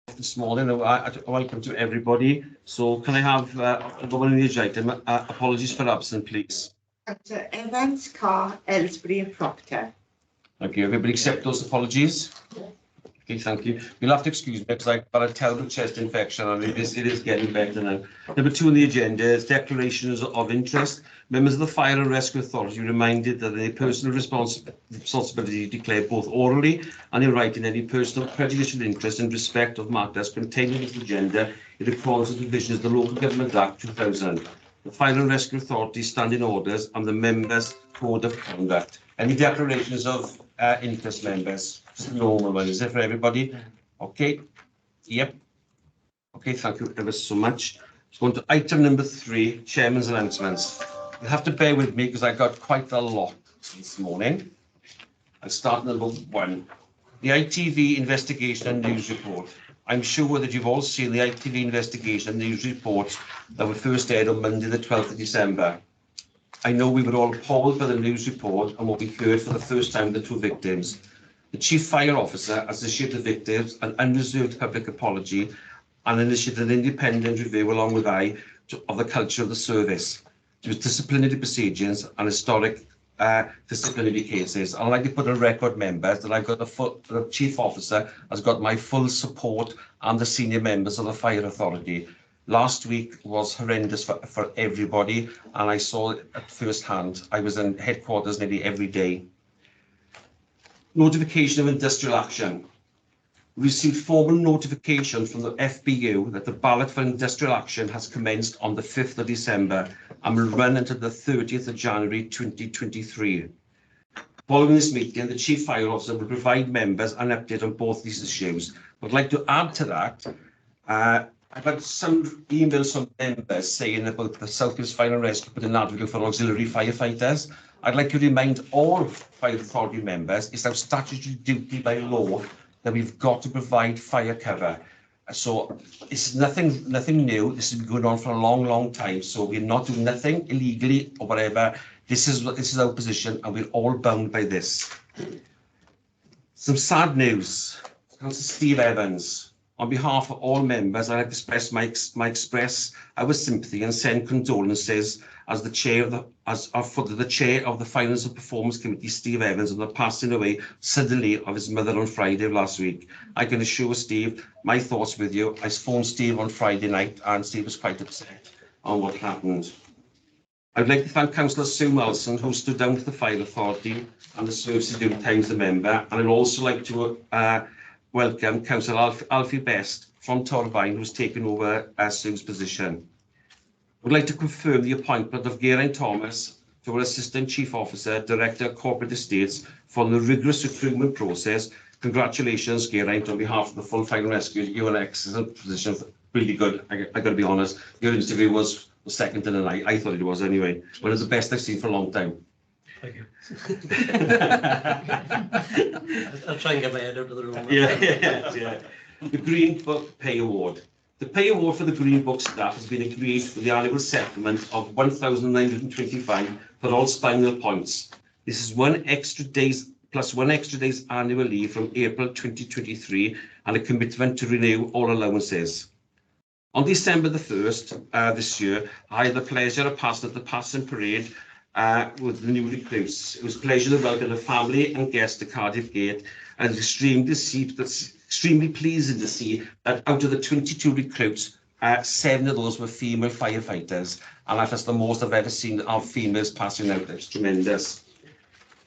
this morning. Welcome to everybody. So can I have the one in the agenda? Apologies for absent, please. Councillor Evans, Carr, Ellsbury and Proctor. Thank you. Everybody accept those apologies? Okay, thank you. You'll have to excuse me because I've got a terrible chest infection and it is getting better now. Number 2 on the agenda is declarations of interest. Members of the Fire and Rescue Authority reminded that any personal responsibility declared both orally and in writing any personal prejudicial interest in respect of matters contained in this agenda in accordance with the provisions of the Local Government Act 2000. The Fire and Rescue Authority standing orders and the members' code of conduct. Any declarations of interest, members? Just a normal one, is it for everybody? Okay. Yep. Okay, thank you ever so much. Let's go on to item number 3, Chairman's announcements. You'll have to bear with me because I got quite a lot this morning. I'll start number 1. The ITV investigation and news report. I'm sure that you've all seen the ITV investigation and news report that were first aired on Monday the 12th of December. I know we were all appalled by the news report and what we heard for the first time of the 2 victims. The Chief Fire Officer has issued the victims an unreserved public apology and initiated an independent review along with of the culture of the service. There was disciplinary procedures and historic disciplinary cases. I'd like to put on record, members, that the Chief Officer has got my full support and the senior members of the Fire Authority. Last week was horrendous for everybody and I saw it at first hand. I was in headquarters nearly every day. Notification of industrial action. We received formal notification from the FBU that the ballot for industrial action has commenced on the 5th of December and will run until the 30th of January 2023. Following this meeting, the Chief Fire Officer will provide members an update on both these issues. I'd like to add to that, I've had some emails from members saying about the South Wales Fire and Rescue put an advocate for auxiliary firefighters. I'd like to remind all Fire Authority members it's our statutory duty by law that we've got to provide fire cover. So it's nothing new. This has been going on for a long time. So we're not doing nothing illegally or whatever. This is our position and we're all bound by this. Some sad news. Councillor Steve Evans. On behalf of all members, I'd like to express our sympathy and send condolences as the chair of the Finance and Performance Committee, Steve Evans, on the passing away suddenly of his mother on Friday of last week. I can assure Steve, my thoughts with you. I phoned Steve on Friday night and Steve was quite upset on what happened. I'd like to thank Councillor Sue Malson, who stood down to the Fire Authority and the services during time as a member. And I'd also like to welcome Councillor Alfie Best from Torfaen, who's taken over Sue's position. I would like to confirm the appointment of Geraint Thomas to our Assistant Chief Officer, Director of Corporate Estates, for the rigorous recruitment process. Congratulations, Geraint, on behalf of the full Fire and Rescue. You're in an excellent position, really good. I got to be honest, your interview was second to none. I thought it was anyway. Well, it's the best I've seen for a long time. Thank you. I'll try and get my head out of the room. Yeah. The Green Book Pay Award. The pay award for the Green Book staff has been agreed for the annual settlement of £1,925 for all spinal points. This is 1 extra day's plus 1 extra day's annual leave from April 2023 and a commitment to renew all allowances. On December the 1st this year, I had the pleasure of passing at the passing parade with the new recruits. It was a pleasure to welcome the family and guests to Cardiff Gate, and extremely pleasing to see that out of the 22 recruits, 7 of those were female firefighters, and that's the most I've ever seen of females passing out. It's tremendous.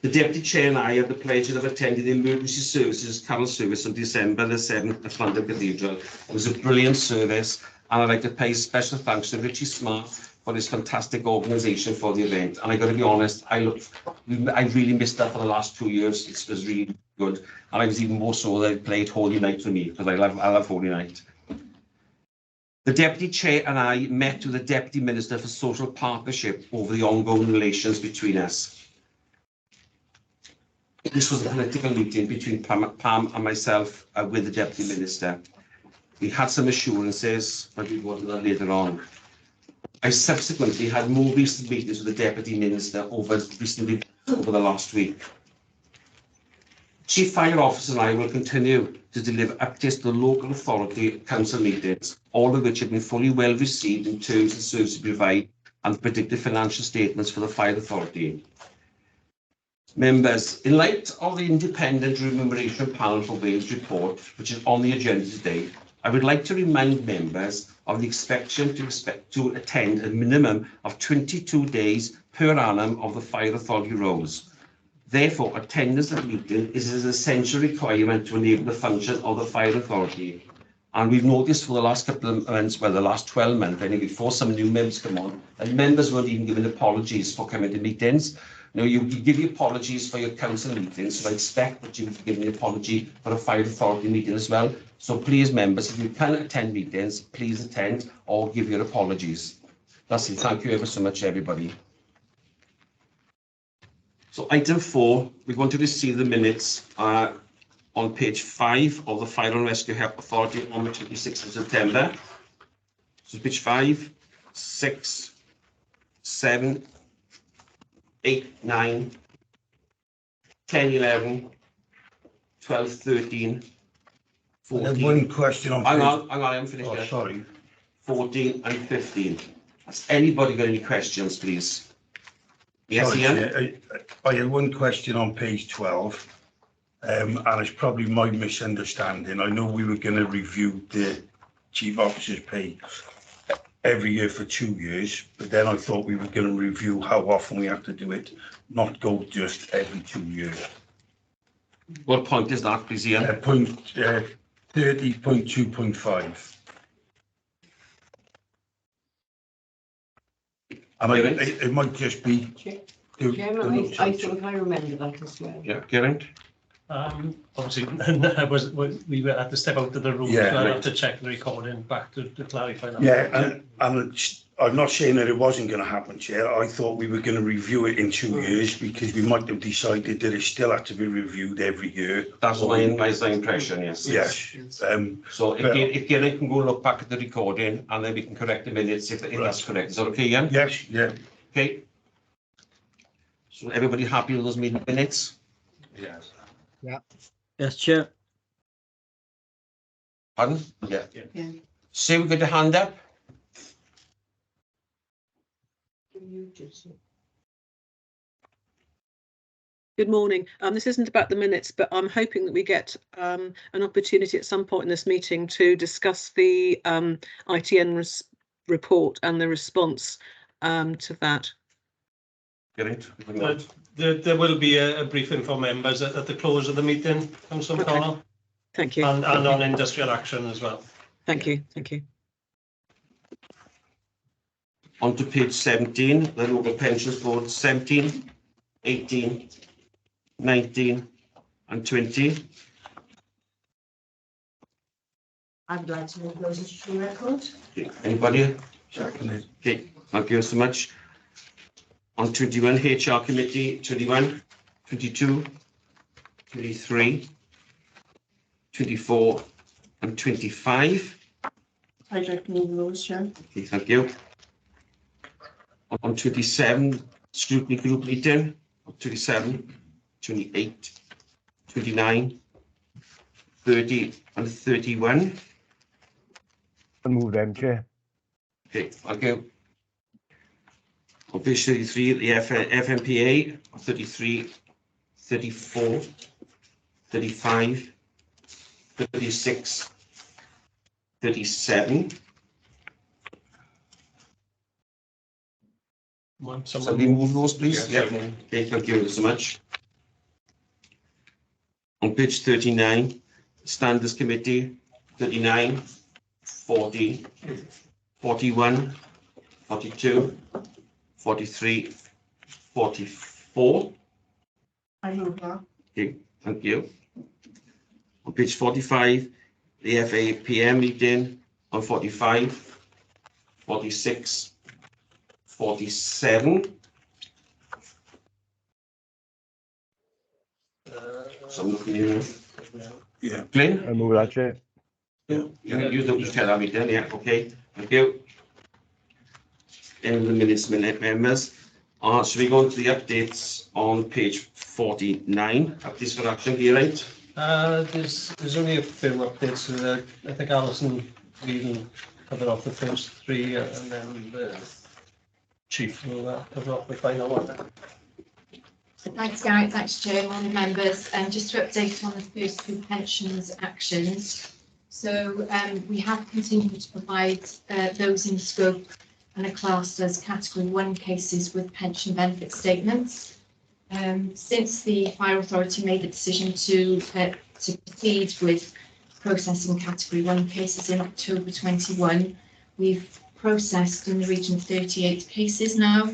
The Deputy Chair and I had the pleasure of attending the Emergency Services Carol Service on December the 7th at London Cathedral. It was a brilliant service, and I'd like to pay special thanks to Richie Smart for his fantastic organisation for the event. And I got to be honest, I really missed that for the last 2 years. It was really good, and I was even more so that it played Holy Night for me because I love Holy Night. The Deputy Chair and I met with the Deputy Minister for Social Partnership over the ongoing relations between us. This was a political meeting between Pam and myself with the Deputy Minister. We had some assurances, but we'll go into that later on. I subsequently had more recent meetings with the Deputy Minister over the last week. Chief Fire Officer and I will continue to deliver updates to the local authority council meetings, all of which have been fully well received in terms of services provided and the predicted financial statements for the Fire Authority. Members, in light of the Independent Remuneration Panel for Wales report, which is on the agenda today, I would like to remind members of the expectation to attend a minimum of 22 days per annum of the Fire Authority roles. Therefore, attendance at the meeting is an essential requirement to enable the function of the Fire Authority. And we've noticed for the last couple of months, well, the last 12 months, I think before some new members come on, and members weren't even given apologies for coming to meetings. Now, you give your apologies for your council meetings, so I expect that you've given an apology for a Fire Authority meeting as well. So please, members, if you can attend meetings, please attend or give your apologies. That's it. Thank you ever so much, everybody. So item 4, we're going to receive the minutes on page 5 of the Fire and Rescue Help Authority on the 26th of September. So page 5, 6, 7, 8, 9, 10, 11, 12, 13, 14. There's one question on. Hang on, I haven't finished Oh, yet. sorry. 14 and 15. Has anybody got any questions, please? Yes, Sorry, Ian? Chair. I had one question on page 12, and it's probably my misunderstanding. I know we were going to review the chief officer's pay every year for 2 years, but then I thought we were going to review how often we have to do it, not go just every 2 years. What point is that, please, Ian? Point 30.2.5. And it might just be. Chairman, I think I remember that as well. Yeah, Kieran? Obviously, we were at the step out of the room, Yeah, so I right. have to check the recording back to clarify that. Yeah, and I'm not saying that it wasn't going to happen, Chair. I thought we were going to review it in 2 years because we might have decided that it still had to be reviewed every year. That's my same impression, yes. Yes. So if Kieran can go look back at the recording and then we can correct the minutes if that's correct. Is that okay, Ian? Yes, yeah. Okay. So everybody happy with those meeting minutes? Yes. Yes, Chair. Pardon? Yeah. Yeah. Sue, get your hand up. Good morning. This isn't about the minutes, but I'm hoping that we get an opportunity at some point in this meeting to discuss the ITN report and the response to that. There will be a briefing for members at the close of the meeting, Councillor Okay. McConnell, Thank you. and on industrial action as well. Thank you. Thank you. On to page 17, the local pensions board, 17, 18, 19 and 20. I'd like to move those as true record. Okay, anybody? Seconded. Okay, thank you so much. On 21, HR committee, 21, 22, 23, 24 and 25. I'd like to move those, Chair. Okay, thank you. On 27, scrutiny group meeting, 27, 28, 29, 30 and 31. I'll move them, Chair. Okay, thank you. On page 33, the FMPA, 33, 34, 35, 36, 37. So we move those, please. Yeah. Yeah. Okay, thank you so much. On page 39, standards committee, 39, 40, 41, 42, 43, 44. I move that. Okay, thank you. On page 45, the FAPM meeting on 45, 46, 47. So I'm looking here. Yeah. Glenn? I'll move that, Chair. You don't just tell that meeting, yeah, okay, thank you. End of the minutes, members. Should we go to the updates on page 49? Updates for action here, right? There's only a few updates. I think Alison will cover off the first three, and then the chief will cover off the final one. Thanks, Gareth. Thanks, Chair. Morning, members. Just to update on the first two pensions actions. So we have continued to provide those in scope and are classed as Category 1 cases with pension benefit statements. Since the Fire Authority made the decision to proceed with processing Category 1 cases in October 21, we've processed in the region of 38 cases now,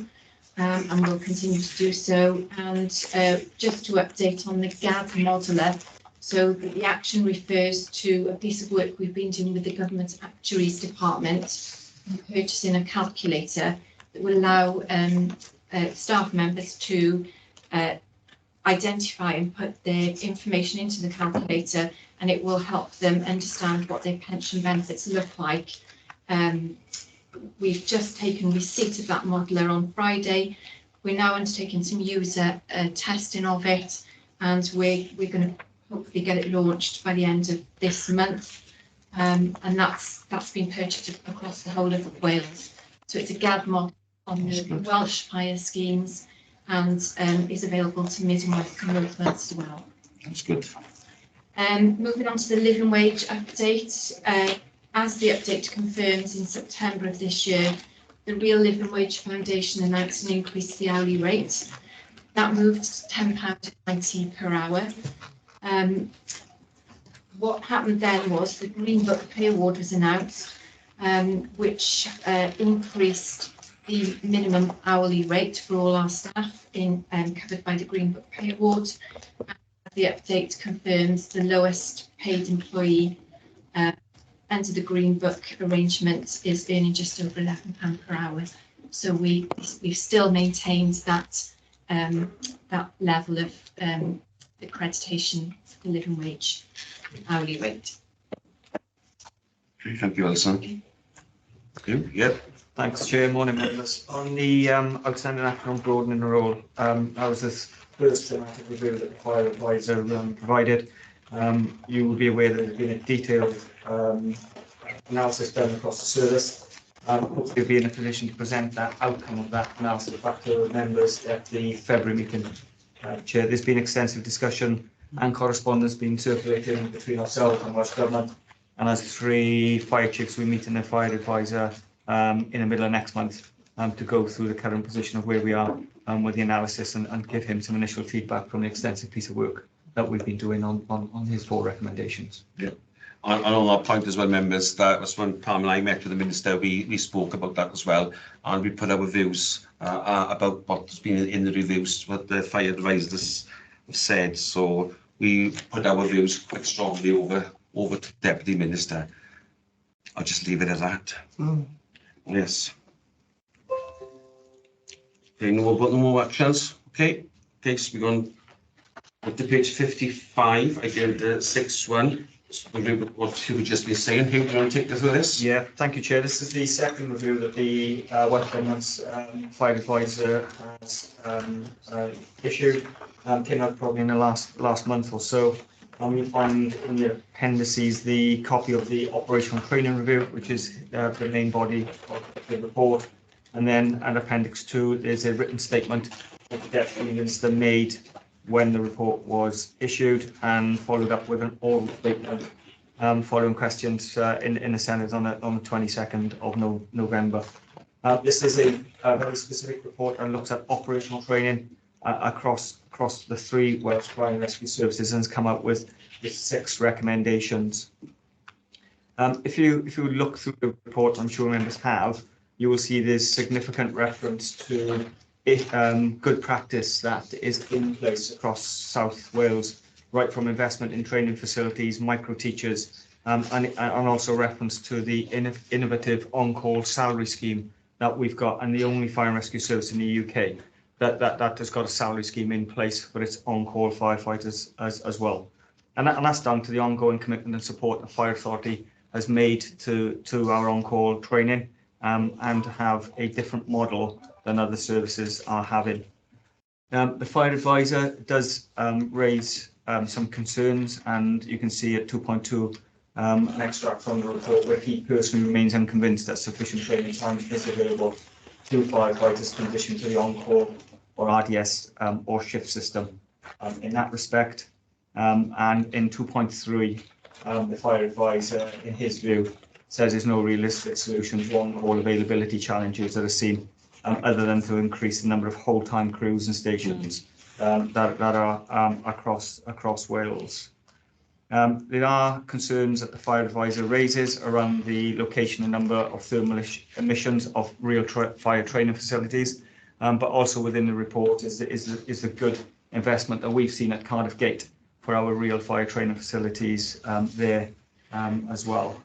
and will continue to do so. And just to update on the GAD modeler, so the action refers to a piece of work we've been doing with the Government Actuaries Department in purchasing a calculator that will allow staff members to identify and put their information into the calculator, and it will help them understand what their pension benefits look like. We've just taken receipt of that modeler on Friday. We're now undertaking some user testing of it, and we're going to hopefully get it launched by the end of this month. And that's been purchased across the whole of Wales. So it's a GAD model on the Welsh fire schemes, and is available to Mid and West Northlands as well. That's good. Moving on to the living wage update. As the update confirms, in September of this year, the Real Living Wage Foundation announced an increase to the hourly rate. That moved to £10.90 per hour. What happened then was the Green Book Pay Award was announced, which increased the minimum hourly rate for all our staff covered by the Green Book Pay Award. The update confirms the lowest paid employee under the Green Book arrangement is earning just over £11 per hour. So we've still maintained that that level of accreditation for the living wage hourly rate. Okay, thank you, Alison. You? Yep. Thanks, Chair. Morning, members. On the outstanding action on broadening the role, that was this first thematic review that the Fire Advisor provided. You will be aware that there's been a detailed analysis done across the service. Hopefully we'll be in a position to present that outcome of that analysis back to members at the February meeting. Chair, there's been extensive discussion and correspondence being circulated between ourselves and Welsh Government, and as 3 fire chiefs we meet in the Fire Advisor in the middle of next month to go through the current position of where we are with the analysis and give him some initial feedback from the extensive piece of work that we've been doing on his 4 recommendations. Yeah. And on that point as well, members, that was when Pam and I met with the Minister, we spoke about that as well, and we put our views about what's been in the reviews, what the Fire Advisors have said. So we put our views quite strongly over to Deputy Minister. I'll just leave it at that. Yes. Okay, no more actions. Okay, so we're going to page 55. I did the 6th one. What you just been saying. Who do you want to take us through this? Yeah, thank you, Chair. This is the second review that the Welsh Government's Fire Advisor has issued. Came out probably in the last month or so. You'll find in the appendices the copy of the operational training review, which is the main body of the report. And then at Appendix 2, there's a written statement that the Deputy Minister made when the report was issued, and followed up with an oral statement following questions in the Senate on the 22nd of November. This is a very specific report and looks at operational training across the 3 Welsh Fire and Rescue Services, and has come out with 6 recommendations. If you look through the report, I'm sure members have, you will see there's significant reference to good practice that is in place across South Wales, right from investment in training facilities, micro teachers, and also reference to the innovative on-call salary scheme that we've got, and the only fire and rescue service in the UK that has got a salary scheme in place for its on-call firefighters as well. And that's down to the ongoing commitment and support the Fire Authority has made to our on-call training and have a different model than other services are having. The fire advisor does raise some concerns, and you can see at 2.2 an extract from the report where he personally remains unconvinced that sufficient training time is available to firefighters transition to the on-call or RDS or shift system in that respect. And in 2.3, the fire advisor, in his view, says there's no realistic solution to on-call availability challenges that are seen, other than to increase the number of whole-time crews and stations that are across Wales. There are concerns that the fire advisor raises around the location and number of thermal emissions of real fire training facilities, but also within the report is the good investment that we've seen at Cardiff Gate for our real fire training facilities there as well.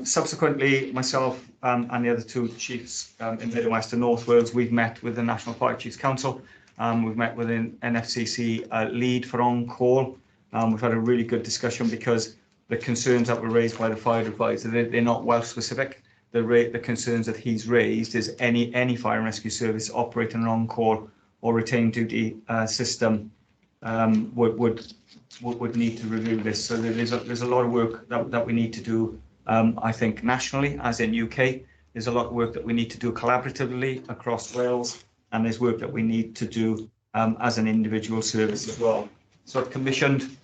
Subsequently, myself and the other two chiefs in Mid and West and North Wales, we've met with the National Fire Chiefs Council. We've met with an NFCC lead for on-call. We've had a really good discussion because the concerns that were raised by the fire advisor, they're not Welsh specific. The concerns that he's raised is any fire and rescue service operating an on-call or retained duty system would need to review this. So there's a lot of work that we need to do. I think nationally, as in UK, there's a lot of work that we need to do collaboratively across Wales, and there's work that we need to do as an individual service as well. So I've commissioned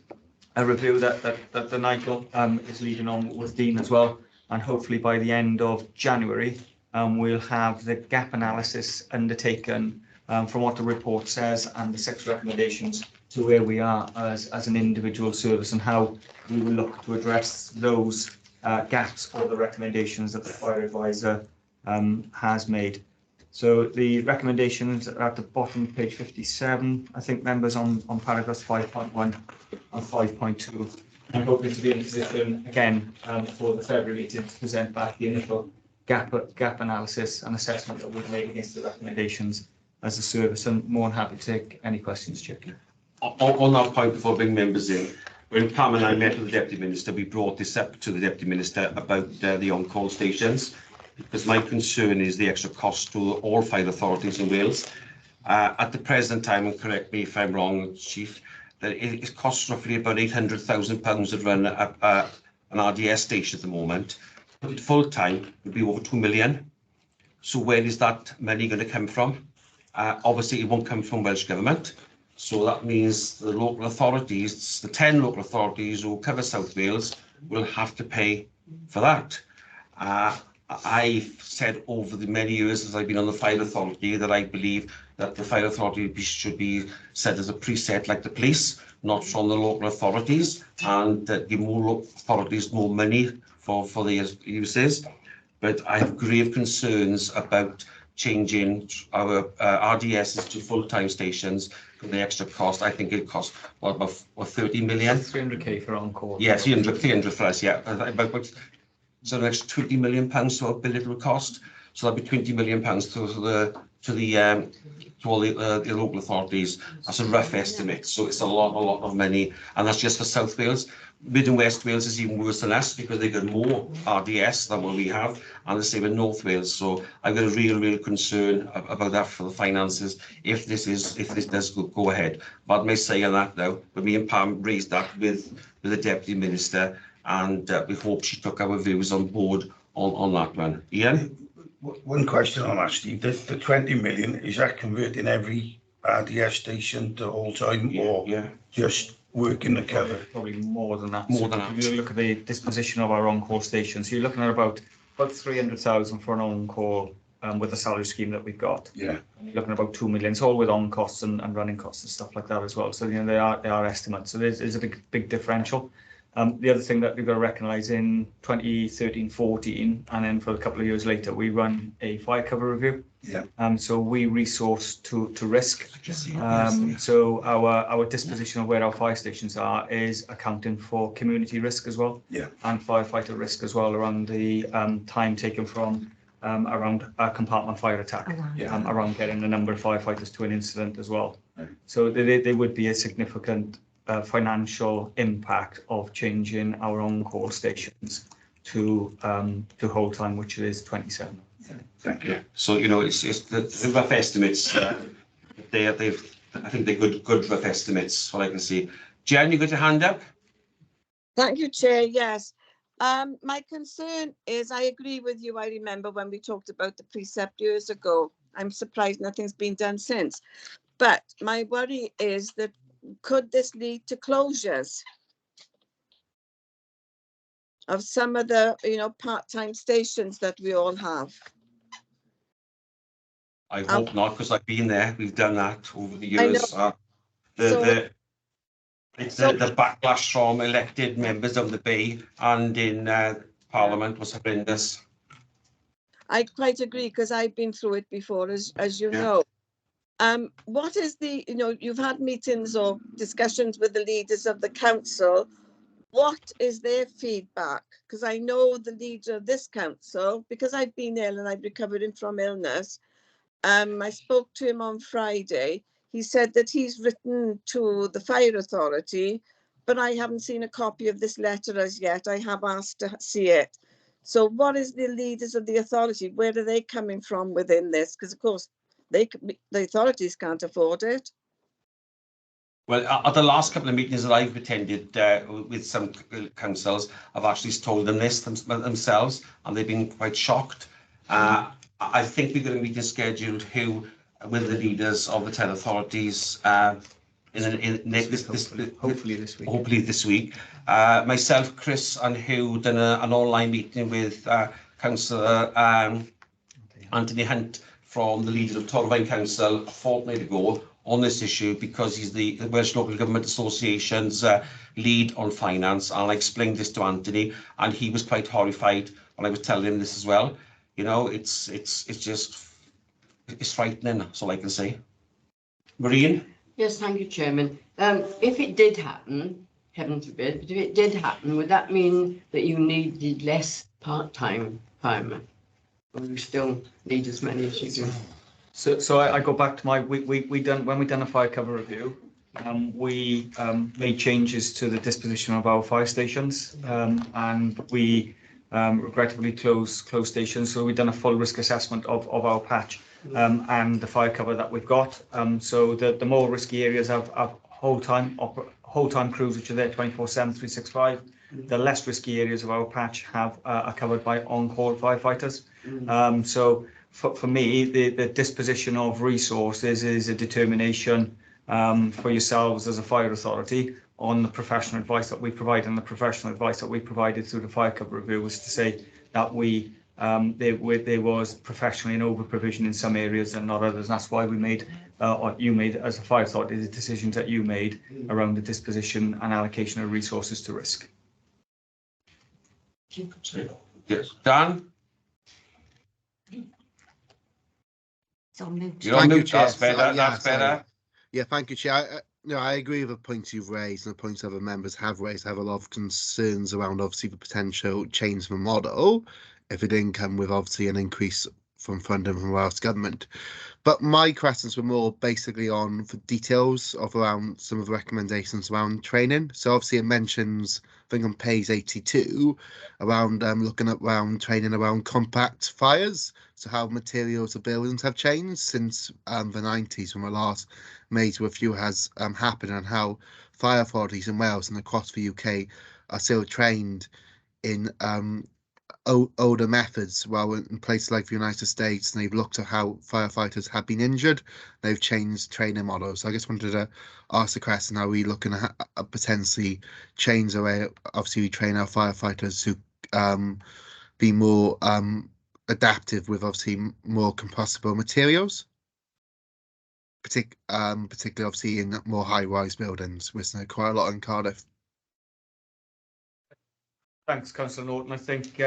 a review that the Nigel is leading on with Dean as well, and hopefully by the end of January we'll have the gap analysis undertaken from what the report says and the 6 recommendations to where we are as an individual service and how we will look to address those gaps or the recommendations that the fire advisor has made. So the recommendations are at the bottom of page 57, I think, members, on paragraphs 5.1 and 5.2. I'm hoping to be in a position again for the February meeting to present back the initial gap analysis and assessment that we've made against the recommendations as a service, and more than happy to take any questions, Chair. On that point, before bringing members in, when Pam and I met with the Deputy Minister, we brought this up to the Deputy Minister about the on-call stations, because my concern is the extra cost to all fire authorities in Wales. At the present time, and correct me if I'm wrong, Chief, that it costs roughly about £800,000 to run an RDS station at the moment. But full time would be over 2 million. So where is that money going to come from? Obviously, it won't come from Welsh Government. So that means the local authorities, the 10 local authorities who cover South Wales, will have to pay for that. I've said over the many years as I've been on the fire authority that I believe that the fire authority should be set as a preset like the police, not from the local authorities, and give more local authorities more money for their uses. But I have grave concerns about changing our RDSs to full-time stations for the extra cost. I think it costs about 30 million. 300k for on-call. Yeah, 300 for us, yeah. About so the next 20 million pounds to our bill it will cost. So that'll be 20 million pounds to all the local authorities. That's a rough estimate. So it's a lot of money, and that's just for South Wales. Mid and West Wales is even worse than us because they got more RDS than what we have, and the same with North Wales. So I've got a real concern about that for the finances if this does go ahead. But may say on that now, but me and Pam raised that with the Deputy Minister, and we hope she took our views on board on that one. Ian? One question on that, Steve. The 20 million, is that converting every RDS station to all time, or just working the cover? Probably more than that. More than that. If you look at the disposition of our on-call stations, you're looking at about 300,000 for an on-call with the salary scheme that we've got. Yeah. You're looking at about 2 million. It's all with on costs and running costs and stuff like that as well. So they are estimates. So there's a big differential. The other thing that we've got to recognise, in 2013-14, and then for a couple of years later, we run a fire cover review. Yeah. So we resource to risk. So our disposition of where our fire stations are is accounting for community risk as well. Yeah. And firefighter risk as well, around the time taken from around a compartment fire attack, around getting the number of firefighters to an incident as well. Right. So there would be a significant financial impact of changing our on-call stations to whole time, which is 27. Thank you. So, you know, it's the rough estimates, I think they're good rough estimates, what I can see. Jen, you got your hand up? Thank you, Chair. Yes. My concern is I agree with you. I remember when we talked about the precept years ago. I'm surprised nothing's been done since. But my worry is that could this lead to closures of some of the, part-time stations that we all have? I hope not, because I've been there. We've done that over the I years. The backlash from elected members of the Bay and in Parliament was horrendous. I quite agree, because I've been through it before, as you know. What is the, you've had meetings or discussions with the leaders of the council. What is their feedback? Because I know the leader of this council, because I've been ill and I've recovered from illness. I spoke to him on Friday. He said that he's written to the fire authority, but I haven't seen a copy of this letter as yet. I have asked to see it. So what is the leaders of the authority? Where are they coming from within this? Because, of course, the authorities can't afford it. Well, at the last couple of meetings that I've attended with some councils, I've actually told them this themselves, and they've been quite shocked. I think we're going to meet scheduled with the leaders of the 10 authorities hopefully this week. Myself, Chris, and Hugh done an online meeting with Councillor Anthony Hunt from the leader of Torfaen Council a fortnight ago on this issue, because he's the Welsh Local Government Association's lead on finance, and I explained this to Anthony, and he was quite horrified when I was telling him this as well. You know, it's frightening, that's all I can say. Maureen? Yes, thank you, Chairman. If it did happen, heaven forbid, but if it did happen, would that mean that you needed less part-time firemen? Or you still need as many as you do? So I go back to when we done a fire cover review, we made changes to the disposition of our fire stations, and we regrettably closed stations. So we've done a full risk assessment of our patch and the fire cover that we've got. So the more risky areas have whole time crews which are there 24/7, 365. The less risky areas of our patch are covered by on-call firefighters. So for me, the disposition of resources is a determination for yourselves as a fire authority on the professional advice that we provide, and the professional advice that we provided through the fire cover review was to say that there was professionally an over provision in some areas and not others. And that's why we made, or you made as a fire authority, the decisions that you made around the disposition and allocation of resources to risk. Yes, Dan? It's on mute. You're on mute, that's Chair. better, that's better. Yeah, thank you, Chair. I agree with the points you've raised and the points other members have raised. I have a lot of concerns around obviously the potential change of the model if it didn't come with obviously an increase from funding from Welsh Government. But my questions were more basically on the details of around some of the recommendations around training. So obviously it mentions, I think on page 82, around looking at around training around compact fires. So how materials of buildings have changed since the 90s when the last major review has happened, and how fire authorities in Wales and across the UK are still trained in older methods, while in places like the United States, they've looked at how firefighters have been injured, they've changed training models. So I just wanted to ask the question, are we looking at potentially change the way, obviously we train our firefighters to be more adaptive with obviously more compostable materials, particularly obviously in more high-rise buildings, which there's quite a lot in Cardiff. Thanks, Councillor Norton. I think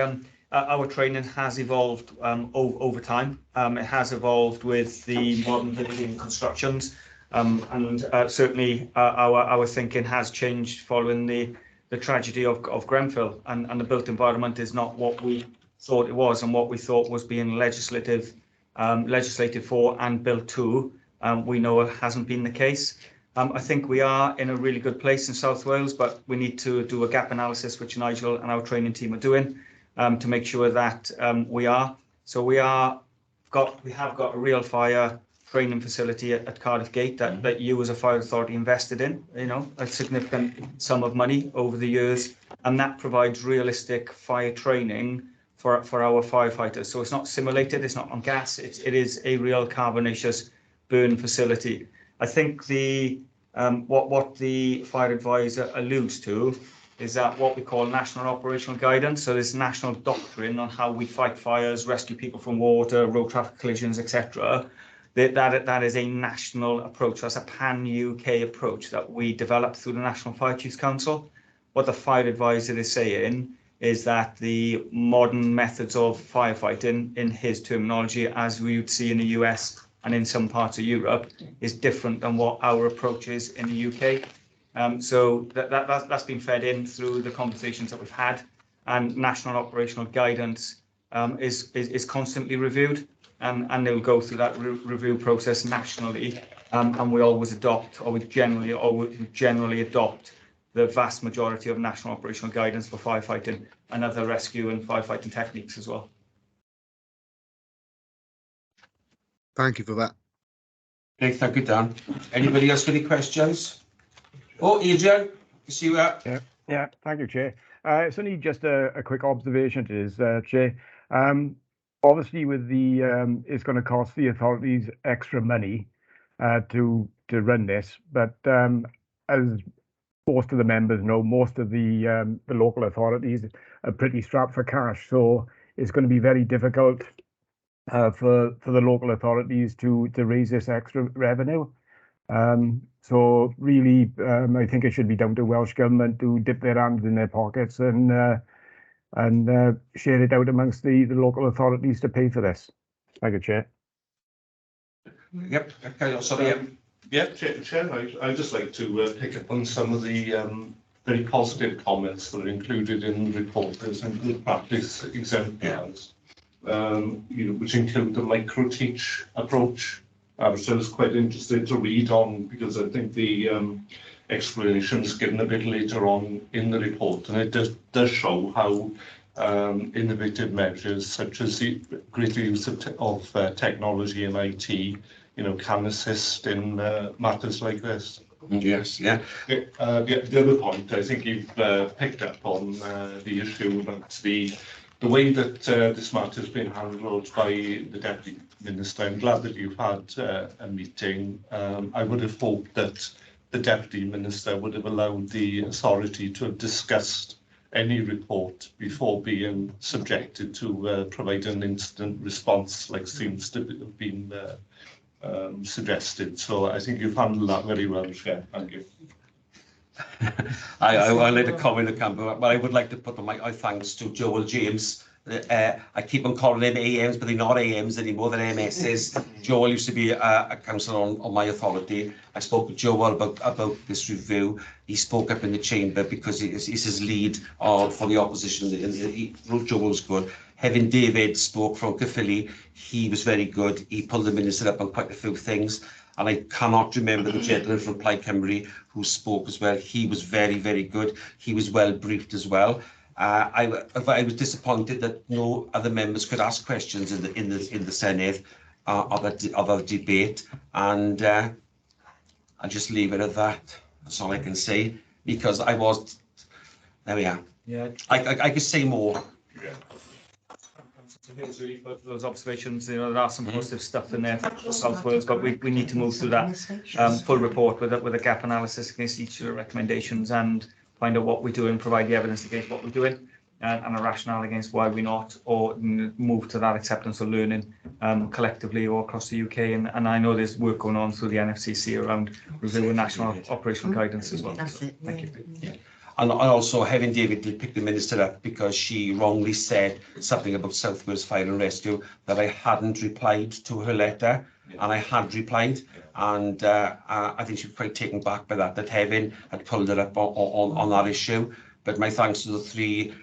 our training has evolved over time. It has evolved with the modern building constructions, and certainly our thinking has changed following the tragedy of Grenfell, and the built environment is not what we thought it was and what we thought was being legislated for and built to. We know it hasn't been the case. I think we are in a really good place in South Wales, but we need to do a gap analysis, which Nigel and our training team are doing, to make sure that we are So we have got a real fire training facility at Cardiff Gate that you as a fire authority invested in, a significant sum of money over the years, and that provides realistic fire training for our firefighters. So it's not simulated, it's not on gas, it is a real carbonaceous burn facility. I think what the fire advisor alludes to is that what we call national operational guidance. So there's national doctrine on how we fight fires, rescue people from water, road traffic collisions, etc. That is a national approach. That's a pan-UK approach that we developed through the National Fire Chiefs Council. What the fire advisor is saying is that the modern methods of firefighting, in his terminology, as we would see in the US and in some parts of Europe, is different than what our approach is in the UK. So that's been fed in through the conversations that we've had, and national operational guidance is constantly reviewed, and they'll go through that review process nationally, and we always adopt, or we generally adopt the vast majority of national operational guidance for firefighting and other rescue and firefighting techniques as well. Thank you for that. Okay, thank you, Dan. Anybody else got any questions? Oh, Adrian, you see that? Yeah, thank you, Chair. It's only just a quick observation to this, Chair. Obviously, with the it's going to cost the authorities extra money to run this, but as most of the members know, most of the local authorities are pretty strapped for cash, so it's going to be very difficult for the local authorities to raise this extra revenue. So really, I think it should be down to Welsh Government to dip their hands in their pockets and share it out amongst the local authorities to pay for this. Thank you, Chair. Yep, okay, sorry. Yeah, Chair, I'd just like to pick up on some of the very positive comments that are included in the report. There's some good practice exemplars, which include the micro-teach approach. So I was quite interested to read on, because I think the explanation is given a bit later on in the report, and it does show how innovative measures such as the greater use of technology and IT, can assist in matters like this. Yes, yeah. The other point, I think you've picked up on the issue about the way that this matter has been handled by the Deputy Minister. I'm glad that you've had a meeting. I would have hoped that the Deputy Minister would have allowed the authority to have discussed any report before being subjected to provide an instant response, like seems to have been suggested. So I think you've handled that very well, Chair. Thank you. I'll let a comment at camp, but I would like to put my thanks to Joel James. I keep on calling them AMs, but they're not AMs anymore, they're MSs. Joel used to be a councillor on my authority. I spoke to Joel about this review. He spoke up in the chamber because he's his lead for the opposition. Joel was good. Having David spoke from Caerphilly, he was very good. He pulled the minister up on quite a few things. And I cannot remember the gentleman from Plaid Cymru who spoke as well. He was very, very good. He was well briefed as well. I was disappointed that no other members could ask questions in the Senedd of the debate, and I'll just leave it at that. That's all I can say, because I was. There we are. Yeah. I could say more. Yeah. For those observations, there are some positive stuff in there for South Wales, but we need to move through that full report with a gap analysis against each of the recommendations and find out what we're doing, provide the evidence against what we're doing, and a rationale against why we're not, or move to that acceptance of learning collectively or across the UK. And I know there's work going on through the NFCC around reviewing national operational guidance as well. So, thank you. Yeah. And also having David did pick the minister up because she wrongly said something about South Wales Fire and Rescue that I hadn't replied to her letter, and I had replied, and I think she was quite taken back by that Heaven had pulled it up on that issue. But my thanks to the three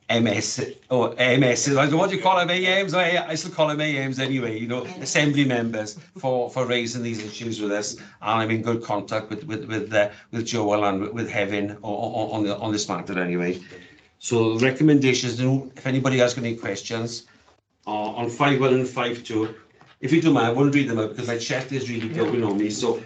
AMs, I don't know what you call them, AMs, I still call them AMs anyway, assembly members for raising these issues with us, and I'm in good contact with Joel and with Heaven on this matter anyway. So the recommendations, if anybody has got any questions, are on 5.1 and 5.2. If you don't mind, I won't read them out because my chat is really going on me. So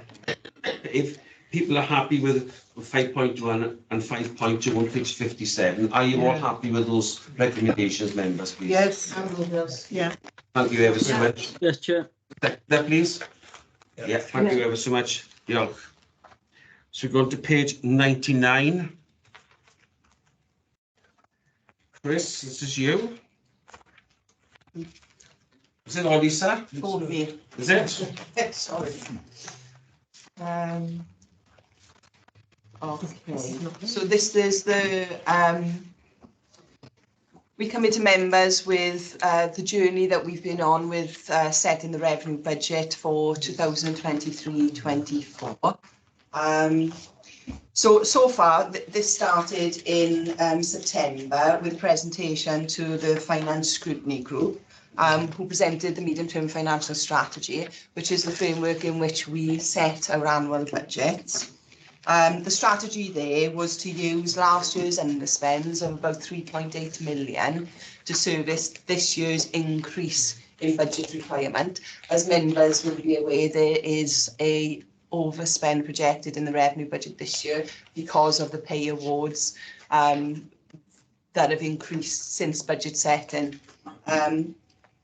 if people are happy with 5.1 and 5.2 on page 57, are you all happy with those recommendations, members, please? Yes. Yeah. Thank you ever so much. Yes, Chair. That, please. Yeah, thank you ever so much. Yeah. So we go on to page 99. Chris, this is you. Is it all, Lisa? For me. Is it? Sorry. Okay, so this is the, we come into members with the journey that we've been on with setting the revenue budget for 2023-24. So far, this started in September with a presentation to the Finance Scrutiny Group, who presented the medium-term financial strategy, which is the framework in which we set our annual budgets. The strategy there was to use last year's underspends of about 3.8 million to service this year's increase in budget requirement. As members will be aware, there is a overspend projected in the revenue budget this year because of the pay awards that have increased since budget setting.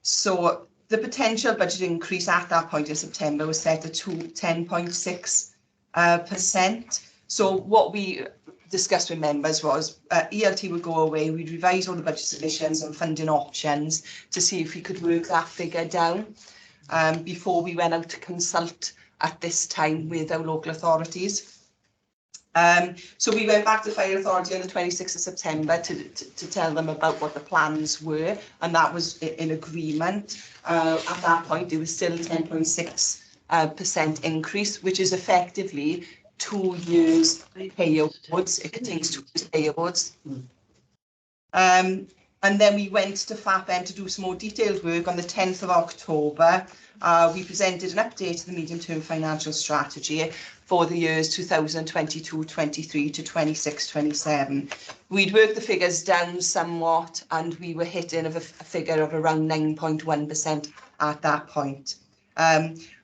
So the potential budget increase at that point in September was set at 10.6%. So what we discussed with members was ELT would go away, we'd revise all the budget submissions and funding options to see if we could work that figure down before we went out to consult at this time with our local authorities. So we went back to the Fire Authority on the 26th of September to tell them about what the plans were, and that was in agreement. At that point, it was still a 10.6% increase, which is effectively 2 years pay awards. It contains 2 years pay awards. And then we went to FAPM to do some more detailed work on the 10th of October. We presented an update to the medium-term financial strategy for the years 2022-23 to 26-27. We'd worked the figures down somewhat, and we were hitting a figure of around 9.1% at that point.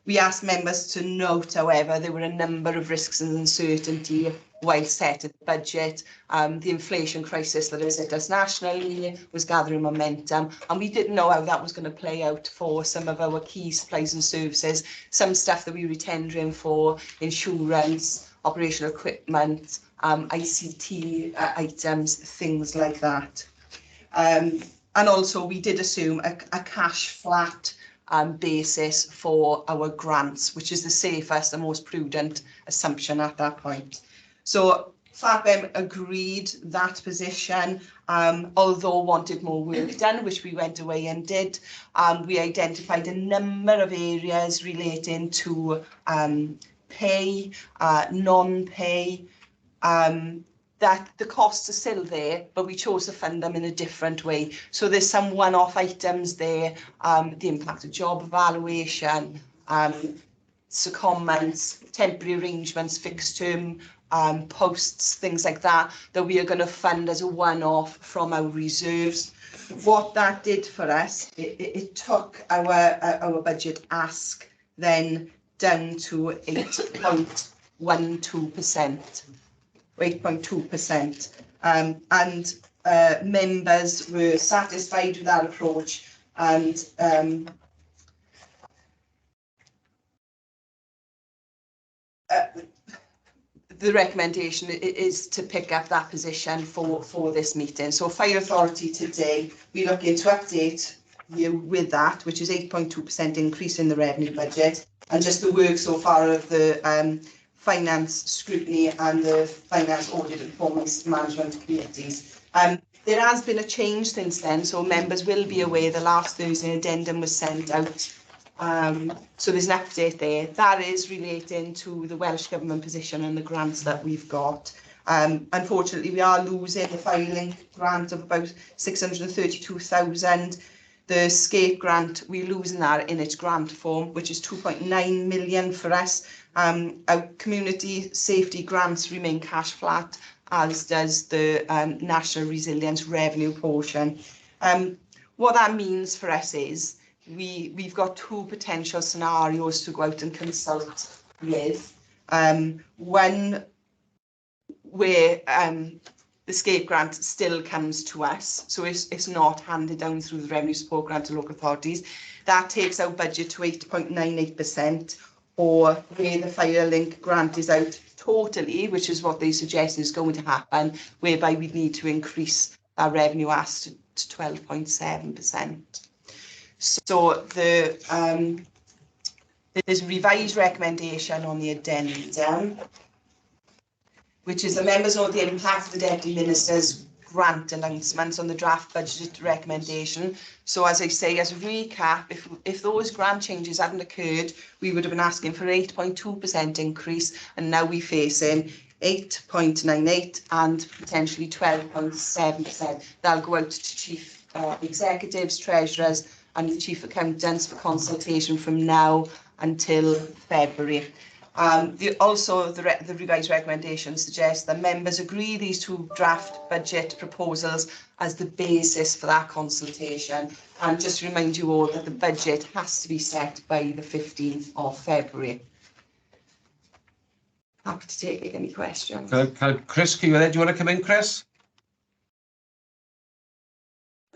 We asked members to note, however, there were a number of risks and uncertainty while setting the budget. The inflation crisis that has hit us nationally was gathering momentum, and we didn't know how that was going to play out for some of our key supplies and services, some stuff that we were tendering for, insurance, operational equipment, ICT items, things like that. And also we did assume a cash flat basis for our grants, which is the safest and most prudent assumption at that point. So FAPM agreed that position, although wanted more work done, which we went away and did. We identified a number of areas relating to pay, non-pay, that the costs are still there, but we chose to fund them in a different way. So there's some one-off items there, the impact of job evaluation, secondments, temporary arrangements, fixed term posts, things like that, that we are going to fund as a one-off from our reserves. What that did for us, it took our budget ask then down to 8.12%. 8.2%, and members were satisfied with that approach, and the recommendation is to pick up that position for this meeting. So Fire Authority today, we look into update you with that, which is 8.2% increase in the revenue budget, and just the work so far of the Finance Scrutiny and the Finance Audit and Performance Management Committees. There has been a change since then, so members will be aware the last Thursday addendum was sent out. So there's an update there. That is relating to the Welsh Government position and the grants that we've got. Unfortunately, we are losing the filing grant of about 632,000. The SCAPE grant, we're losing that in its grant form, which is 2.9 million for us. Our community safety grants remain cash flat, as does the National Resilience Revenue portion. What that means for us is we've got two potential scenarios to go out and consult with. One where the SCAPE grant still comes to us, so it's not handed down through the revenue support grant to local authorities. That takes our budget to 8.98%, or where the Firelink grant is out totally, which is what they suggest is going to happen, whereby we need to increase our revenue ask to 12.7%. So there's a revised recommendation on the addendum, which is the members know the impact of the Deputy Minister's grant announcements on the draft budget recommendation. So as I say, as a recap, if those grant changes hadn't occurred, we would have been asking for 8.2% increase, and now we're facing 8.98 and potentially 12.7%. That'll go out to chief executives, treasurers and the chief accountants for consultation from now until February. The revised recommendations suggest that members agree these two draft budget proposals as the basis for that consultation. And just to remind you all that the budget has to be set by the 15th of February. Happy to take any questions. Chris, do you want to come in, Chris?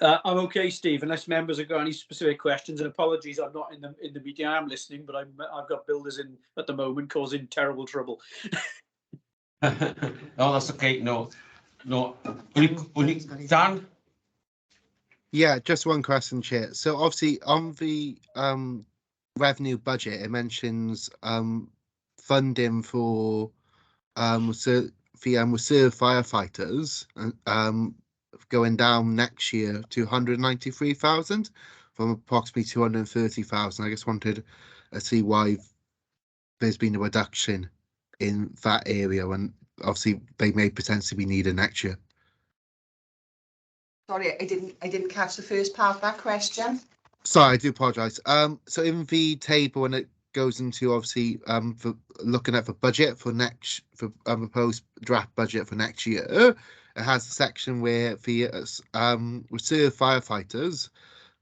I'm okay, Steve, unless members have got any specific questions. And apologies, I'm not in the meeting. I am listening, but I've got builders in at the moment causing terrible trouble. No, that's okay. No. Dan? Yeah, just one question, Chair. So obviously on the revenue budget, it mentions funding for reserve firefighters going down next year to 193,000 from approximately 230,000. I just wanted to see why there's been a reduction in that area, and obviously they may potentially be needed next year. Sorry, I didn't catch the first part of that question. Sorry, I do apologise. So in the table, when it goes into obviously for looking at the budget for proposed draft budget for next year, it has a section where the reserve firefighters,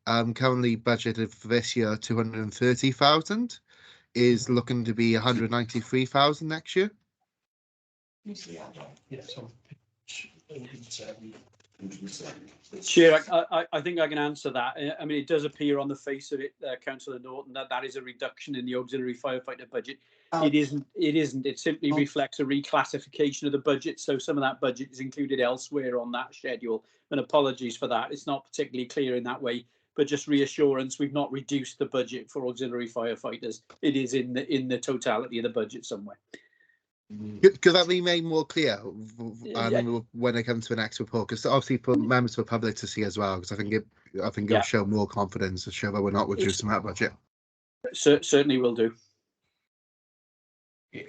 currently budgeted for this year 230,000, is looking to be 193,000 next year. Yes. Chair, I think I can answer that. I mean, it does appear on the face of it, Councillor Norton, that is a reduction in the auxiliary firefighter budget. It isn't. It simply reflects a reclassification of the budget. So some of that budget is included elsewhere on that schedule. And apologies for that. It's not particularly clear in that way, but just reassurance, we've not reduced the budget for auxiliary firefighters. It is in the totality of the budget somewhere. Could that be made more clear when it comes to an next report? Because obviously for members of the public to see as well, because I think it'll show more confidence to show that we're not reducing that budget. Certainly will do.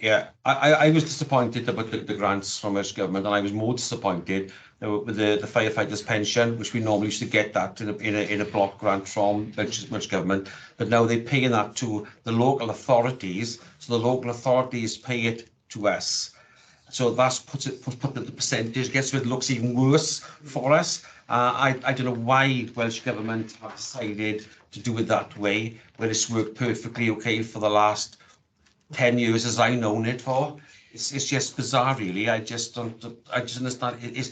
Yeah, I was disappointed about the grants from Welsh Government, and I was more disappointed with the firefighters' pension, which we normally used to get that in a block grant from Welsh Government, but now they're paying that to the local authorities, so the local authorities pay it to us. So that's put the percentage, gets so it looks even worse for us. I don't know why Welsh Government have decided to do it that way, when it's worked perfectly okay for the last 10 years as I've known it for. It's just bizarre, really. I just understand. It's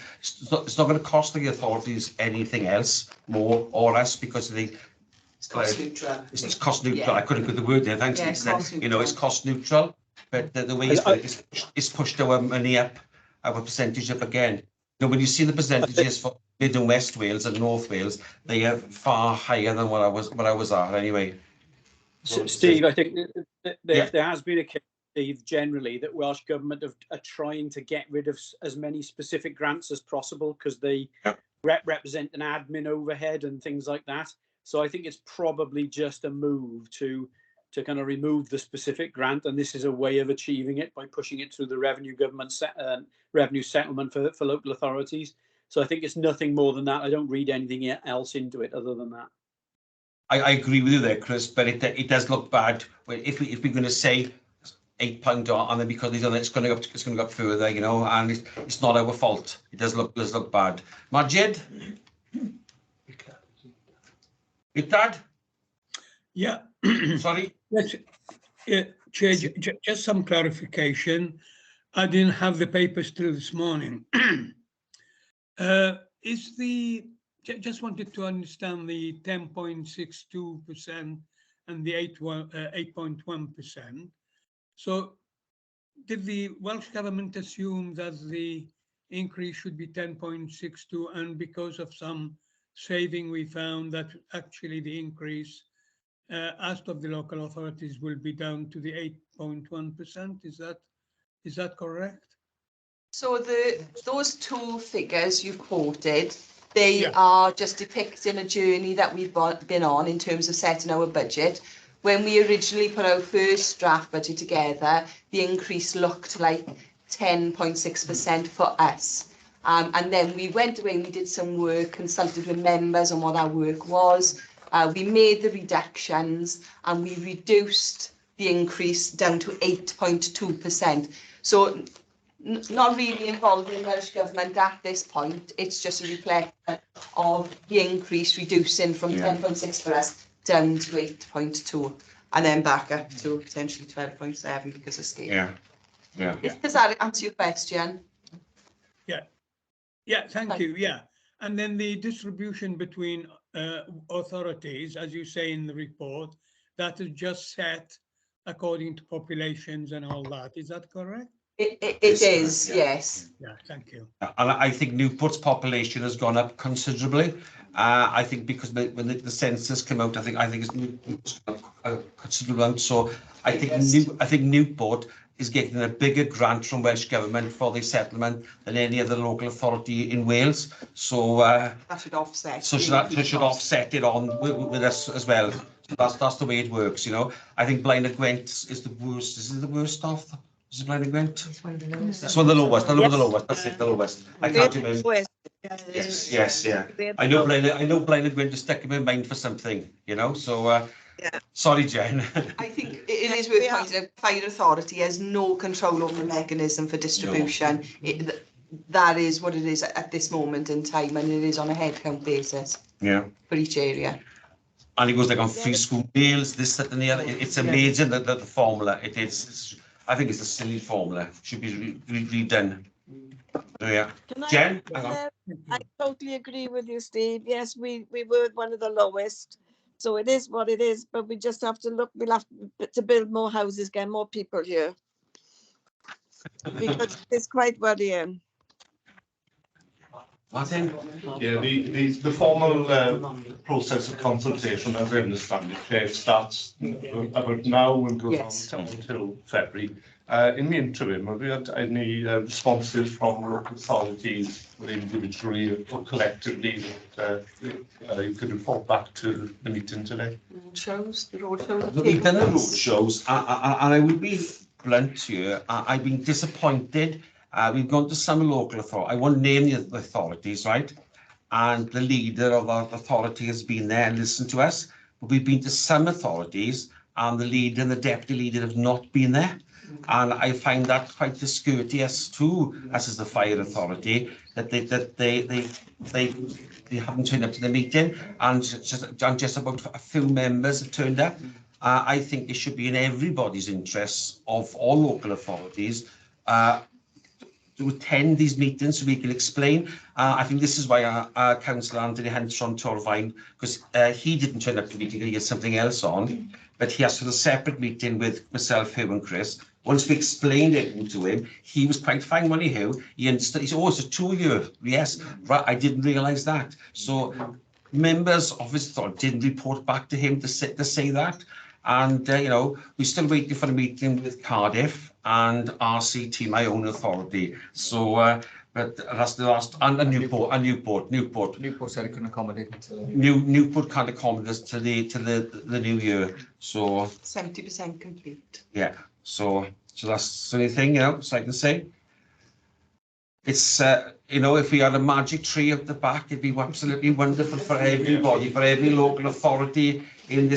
not going to cost the authorities anything else, more or less, because it's cost neutral. It's cost neutral. Yeah. I couldn't put the word there. Thanks. Yeah, it's cost neutral. But the way it's pushed our money up, our percentage up again. When you see the percentages for Mid and West Wales and North Wales, they are far higher than what I was at anyway. So, Steve, I think there has been a case, Steve, generally that Welsh Government are trying to get rid of as many specific grants as possible because they represent an admin overhead and things like that. So I think it's probably just a move to kind of remove the specific grant, and this is a way of achieving it by pushing it through the revenue settlement for local authorities. So I think it's nothing more than that. I don't read anything else into it other than that. I agree with you there, Chris, but it does look bad if we're going to say £8 on, and then because they've done it, it's going to go up further, you know, and it's not our fault. It does look bad. Majid? Dad? Yeah. Sorry? Yes, Chair, just some clarification. I didn't have the papers till this morning. Just wanted to understand the 10.62% and the 8.1%. So did the Welsh Government assume that the increase should be 10.62, and because of some saving we found that actually the increase asked of the local authorities will be down to the 8.1%? Is that correct? So those two figures you've quoted, they are just depicting a journey that we've been on in terms of setting our budget. When we originally put our first draft budget together, the increase looked like 10.6% for us. And then we went away and we did some work, consulted with members on what our work was. We made the reductions and we reduced the increase down to 8.2%. So not really involving Welsh Government at this point. It's just a reflection of the increase reducing from 10.6 for us down to 8.2 and then back up to potentially 12.7 because of scale. Yeah. Does that answer your question? Yeah, thank you. Yeah. And then the distribution between authorities, as you say in the report, that is just set according to populations and all that. Is that correct? It is, yes. Yeah, thank you. And I think Newport's population has gone up considerably. I think because when the census came out, I think it's a considerable amount. So I think Newport is getting a bigger grant from Welsh Government for the settlement than any other local authority in Wales. So that should offset. So that should offset it on with us as well. So that's the way it works, you know. I think Blaenau Gwent is the worst. Is it the worst off? Is it Blaenau Gwent? It's one of the lowest. It's one of the lowest. The lowest. That's it. The lowest. I can't remember. Yes, yeah. I know Blaenau Gwent is stuck in my mind for something, you know. So. Sorry, Jen. I think it is worth pointing out, Fire Authority has no control over the mechanism for distribution. No. That is what it is at this moment in time, and it is on a headcount basis. Yeah. For each area. And it goes like on free school meals, this, that, and the other. It's amazing that the formula. It is. I think it's a silly formula. It should be redone. Yeah. Jen, hang on. I totally agree with you, Steve. Yes, we were one of the lowest. So it is what it is, but we just have to look, we'll have to build more houses, get more people here. Because it's quite worrying. Martin? Yeah, the formal process of consultation, as I understand it, starts about now and goes on until February. In the interim, have you had any responses from local authorities, individually or collectively, that you could report back to the meeting today? The road shows. We've done the road shows, and I would be blunt here. I've been disappointed. We've gone to some local authority. I won't name the authorities, right? And the leader of that authority has been there and listened to us. But we've been to some authorities, and the leader and the deputy leader have not been there. And I find that quite discourteous to us as the fire authority that they haven't turned up to the meeting, and just about a few members have turned up. I think it should be in everybody's interests of all local authorities to attend these meetings so we can explain. I think this is why our councillor Anthony Hunt from Torfaen, because he didn't turn up to the meeting, he had something else on, but he asked for a separate meeting with myself, Hugh and Chris. Once we explained it to him, he was quite fine when he understood. He said, oh, it's a 2-year. Yes, right, I didn't realise that. So members of his authority didn't report back to him to say that. And, you know, we're still waiting for a meeting with Cardiff and RCT, my own authority. So, but that's the last, and Newport. Newport said it couldn't accommodate until... Newport can't accommodate us to the new year. So 70% complete. Yeah. So that's the only thing, you know, so I can say. It's, you know, if we had a magic tree at the back, it'd be absolutely wonderful for everybody, for every local authority in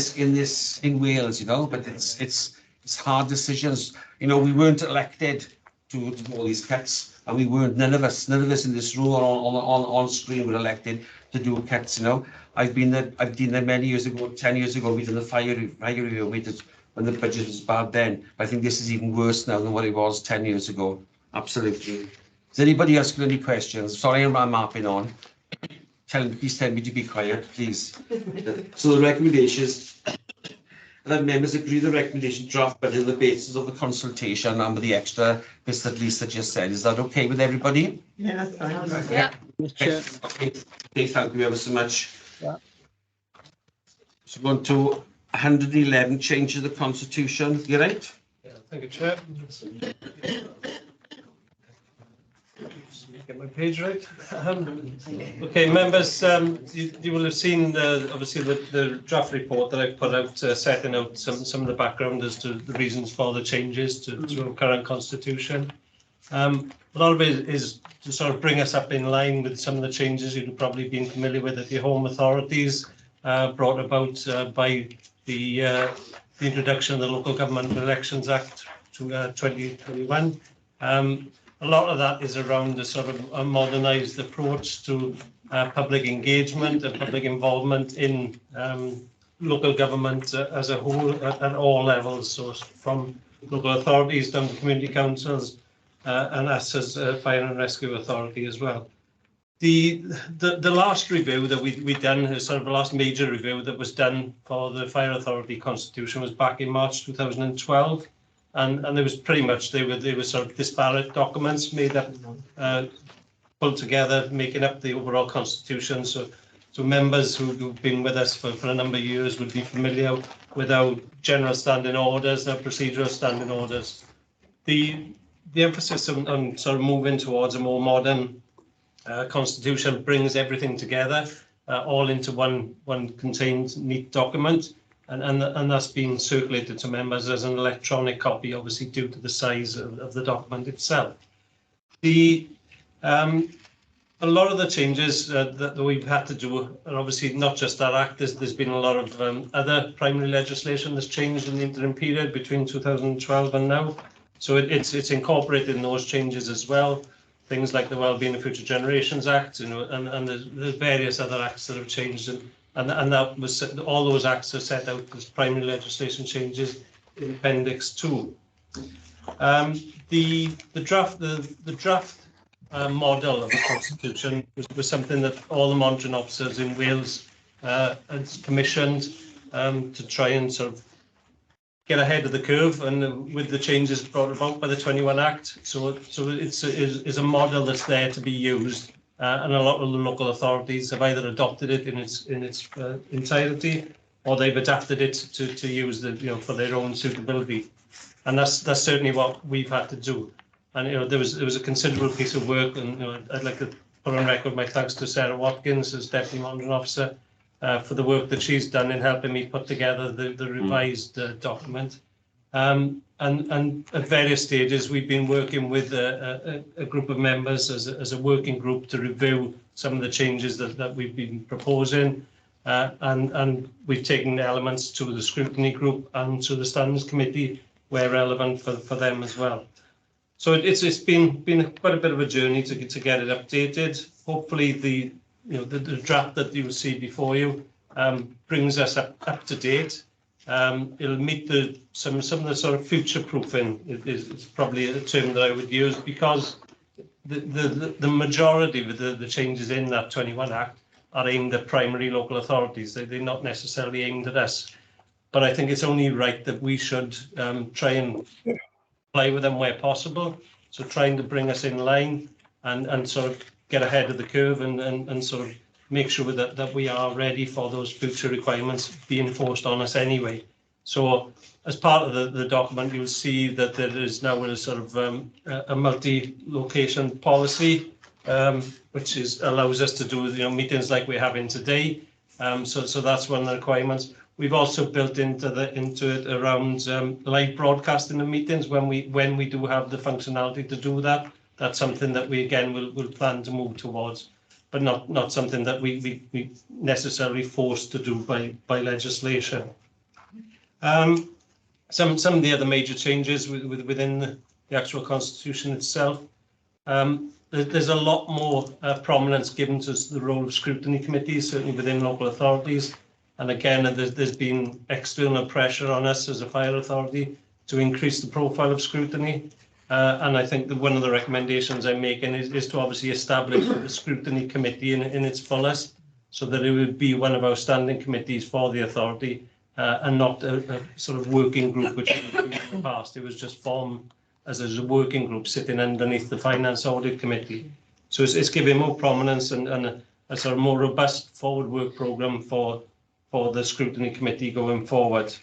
Wales, you know. But it's It's hard decisions. You know, we weren't elected to do all these cuts, and we weren't, none of us in this room or on screen were elected to do cuts, you know. I've been there many years ago, 10 years ago, we did the fire review, we did when the budget was bad then. I think this is even worse now than what it was 10 years ago. Absolutely. Does anybody else got any questions? Sorry, I'm harping on. Please tell me to be quiet, please. So the recommendations, that members agree the recommendation draft budget on the basis of the consultation and with the extra bits that Lisa just said. Is that okay with everybody? Yeah, that's fine. Yeah. Okay, thank you ever so much. Yeah. So going to 111, changes the constitution, you right? Yeah, thank you, Chair. Get my page right. Okay, members, you will have seen obviously the draft report that I've put out, setting out some of the background as to the reasons for the changes to our current constitution. A lot of it is to sort of bring us up in line with some of the changes you've probably been familiar with at your home authorities, brought about by the introduction of the Local Government Elections Act to 2021. A lot of that is around the sort of a modernised approach to public engagement and public involvement in local government as a whole at all levels, so from local authorities down to community councils and us as a fire and rescue authority as well. The last review that we done, sort of the last major review that was done for the Fire Authority Constitution was back in March 2012. And there was pretty much, they were sort of disparate documents made up, pulled together, making up the overall constitution. So members who've been with us for a number of years would be familiar with our general standing orders, our procedural standing orders. The emphasis on sort of moving towards a more modern constitution brings everything together, all into one contained neat document. And that's been circulated to members as an electronic copy, obviously due to the size of the document itself. A lot of the changes that we've had to do are obviously not just that act. There's been a lot of other primary legislation that's changed in the interim period between 2012 and now. So it's incorporated in those changes as well. Things like the Wellbeing of Future Generations Act, you know, and the various other acts that have changed. And that was, all those acts are set out as primary legislation changes in Appendix 2. The draft model of the Constitution was something that all the monitoring officers in Wales had commissioned to try and sort of get ahead of the curve, and with the changes brought about by the 21 Act. So it's a model that's there to be used. And a lot of the local authorities have either adopted it in its entirety, or they've adapted it to use the, you know, for their own suitability, and that's certainly what we've had to do. And you know, there was a considerable piece of work, and you know, I'd like to put on record my thanks to Sarah Watkins as Deputy Monitoring Officer for the work that she's done in helping me put together the revised document. And at various stages, we've been working with a group of members as a working group to review some of the changes that we've been proposing. And we've taken elements to the scrutiny group and to the standards committee where relevant for them as well. So it's been quite a bit of a journey to get it updated. Hopefully the draft that you see before you brings us up to date. It'll meet some of the sort of future proofing is probably a term that I would use, because the majority of the changes in that 21 Act are aimed at primary local authorities. They're not necessarily aimed at us. But I think it's only right that we should try and play with them where possible. So trying to bring us in line and sort of get ahead of the curve and sort of make sure that we are ready for those future requirements being forced on us anyway. So as part of the document, you'll see that there is now a sort of a multi-location policy, which allows us to do meetings like we're having today. So that's one of the requirements. We've also built into it around live broadcasting of meetings when we do have the functionality to do that. That's something that we again will plan to move towards, but not something that we necessarily forced to do by legislation. some of the other major changes within the actual constitution itself. There's a lot more prominence given to the role of scrutiny committees, certainly within local authorities. And again, there's been external pressure on us as a fire authority to increase the profile of scrutiny. And I think that one of the recommendations I'm making is to obviously establish a scrutiny committee in its fullest, so that it would be one of our standing committees for the authority, and not a sort of working group, which in the past it was just formed as a working group sitting underneath the Finance Audit Committee. So it's giving more prominence and a sort of more robust forward work programme for the Scrutiny Committee going forward.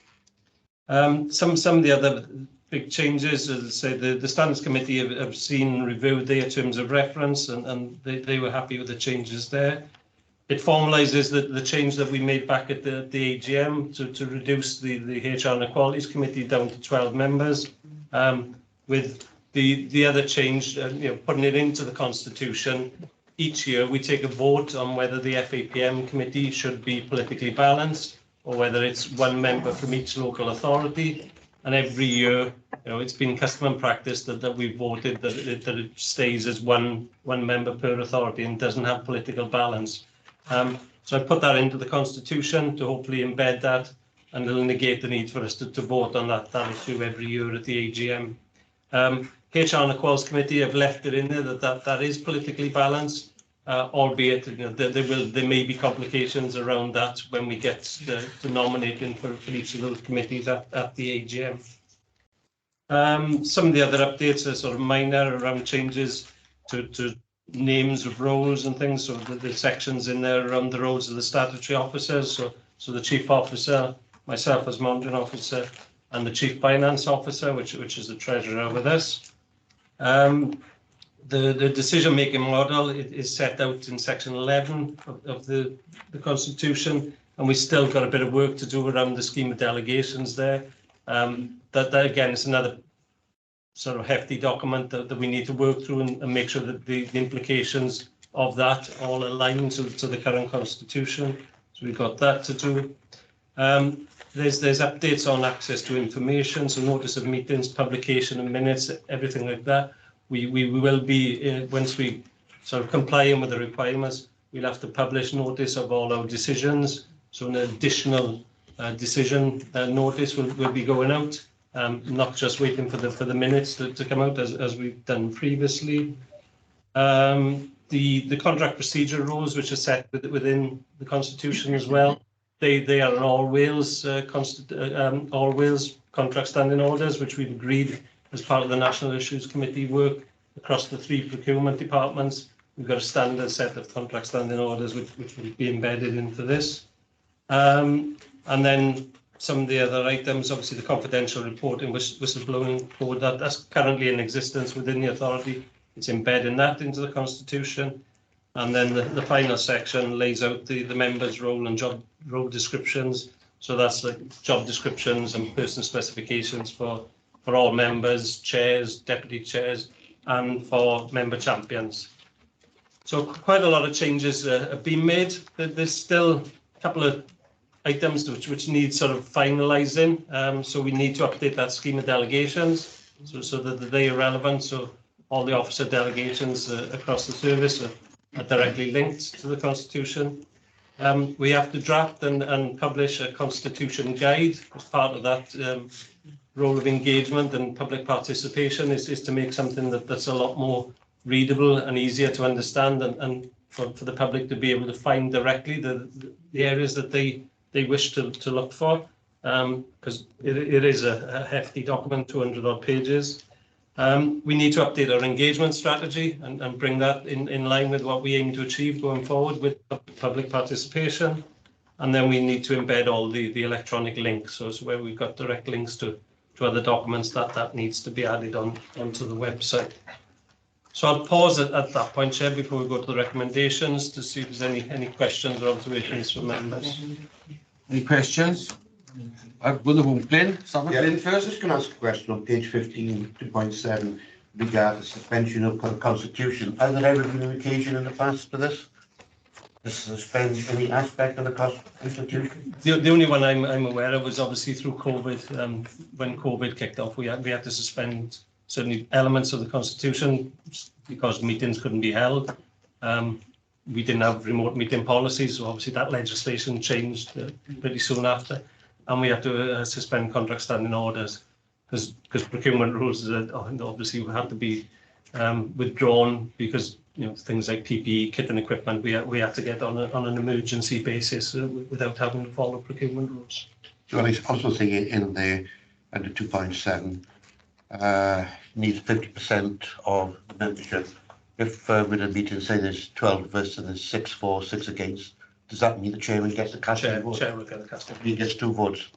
Some of the other big changes, as I say, the Standards Committee have seen and reviewed their terms of reference, and they were happy with the changes there. It formalises the change that we made back at the AGM to reduce the HR and Equalities Committee down to 12 members. With the other change, putting it into the Constitution, each year we take a vote on whether the FAPM committee should be politically balanced or whether it's one member from each local authority. And every year, it's been custom and practice that we've voted that it stays as one member per authority and doesn't have political balance. So I put that into the Constitution to hopefully embed that, and it'll negate the need for us to vote on that issue every year at the AGM. HR and Equalities Committee have left it in there that is politically balanced, albeit there may be complications around that when we get to nominating for each of those committees at the AGM. Some of the other updates are sort of minor around changes to names of roles and things. So the sections in there around the roles of the statutory officers. So the Chief Officer, myself as Monitoring Officer, and the Chief Finance Officer, which is the Treasurer with us. The decision-making model is set out in section 11 of the Constitution, and we still got a bit of work to do around the scheme of delegations there. That again is another sort of hefty document that we need to work through and make sure that the implications of that all align to the current Constitution. So we've got that to do. There's updates on access to information, so notice of meetings, publication of minutes, everything like that. We will be, once we sort of complying with the requirements, we'll have to publish notice of all our decisions. So an additional decision notice will be going out, not just waiting for the minutes to come out as we've done previously. The contract procedure rules, which are set within the Constitution as well, they are in all Wales contract standing orders, which we've agreed as part of the National Issues Committee work across the 3 procurement departments. We've got a standard set of contract standing orders which will be embedded into this. And then some of the other items, obviously the confidential reporting, whistleblowing code, that's currently in existence within the authority. It's embedding that into the Constitution. And then the final section lays out the members' role and job role descriptions. So that's like job descriptions and person specifications for all members, chairs, deputy chairs, and for member champions. So quite a lot of changes have been made. There's still a couple of items which need sort of finalising. So we need to update that scheme of delegations so that they are relevant. So all the officer delegations across the service are directly linked to the Constitution. We have to draft and publish a Constitution guide as part of that role of engagement and public participation is to make something that's a lot more readable and easier to understand and for the public to be able to find directly the areas that they wish to look for, because it is a hefty document, 200 odd pages. We need to update our engagement strategy and bring that in line with what we aim to achieve going forward with public participation. And then we need to embed all the electronic links. So where we've got direct links to other documents, that needs to be added onto the website. So I'll pause at that point, Chair, before we go to the recommendations to see if there's any questions or observations from members. Any questions? Will the room Glyn? Glyn first. I was just going to ask a question on page 15, 2.7, regarding the suspension of the Constitution. Has there ever been an occasion in the past for this? to suspend any aspect of the Constitution? The only one I'm aware of was obviously through COVID. When COVID kicked off, we had to suspend certainly elements of the Constitution because meetings couldn't be held. We didn't have remote meeting policies, so obviously that legislation changed pretty soon after, and we had to suspend contract standing orders because procurement rules obviously had to be withdrawn because things like PPE, kit and equipment, we had to get on an emergency basis without having to follow procurement rules. So I was also thinking in there under 2.7 needs 50% of the membership. If with a meeting say there's 12 of us and there's 6 for, 6 against, does that mean the chairman gets the casting vote? Chair will get the casting vote. He gets 2 votes.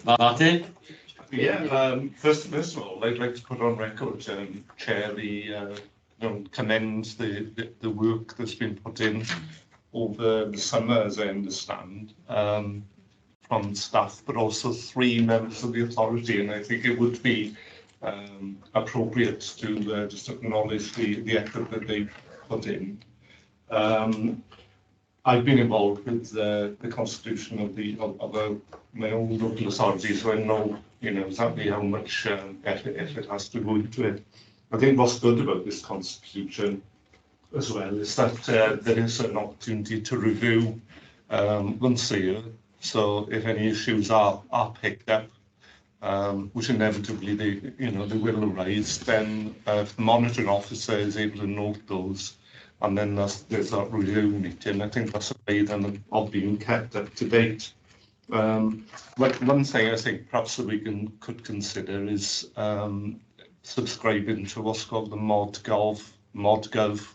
Martin? Yeah, first of all, I'd like to put on record, Chair, commend the work that's been put in over the summer, as I understand, from staff, but also 3 members of the authority, and I think it would be appropriate to just acknowledge the effort that they put in. I've been involved with the constitution of my own local authority, so I know exactly how much effort has to go into it. I think what's good about this constitution as well is that there is an opportunity to review once a year. So if any issues are picked up, which inevitably they will arise, then if the monitoring officer is able to note those, and then there's that review meeting, I think that's a way then of being kept up to date. One thing I think perhaps that we could consider is subscribing to what's called the ModGov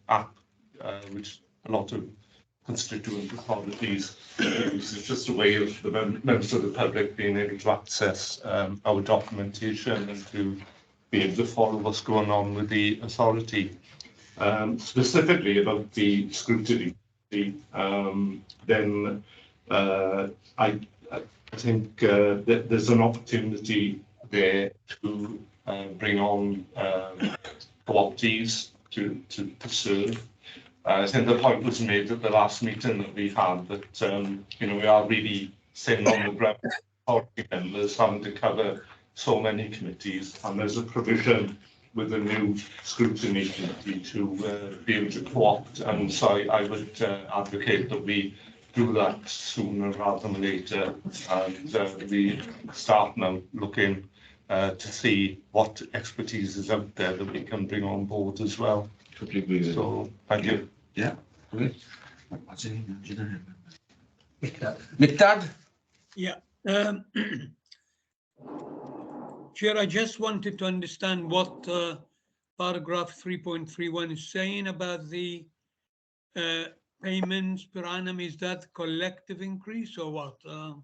app, which a lot of constituent authorities use. It's just a way of the members of the public being able to access our documentation and to be able to follow what's going on with the authority. Specifically about the scrutiny, then I think that there's an opportunity there to bring on co-optees to serve. I think the point was made at the last meeting that we had that we are really sitting on the ground, authority members having to cover so many committees, and there's a provision with a new scrutiny committee to be able to co-opt, and so I would advocate that we do that sooner rather than later, and we start now looking to see what expertise is out there that we can bring on board as well. Totally agree with so, thank you. Yeah, great. Miktad? Yeah. Chair, I just wanted to understand what paragraph 3.31 is saying about the payments per annum. Is that collective increase or what? I'm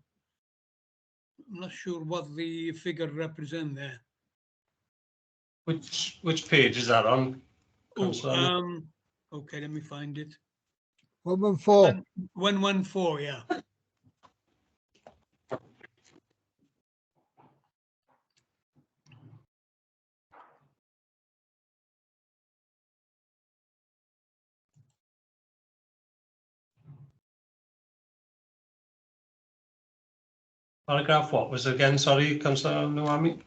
not sure what the figure represents there. Which page is that on? Okay, let me find it. 114. 114, yeah. Paragraph what was it again? Sorry, Councillor Nwami.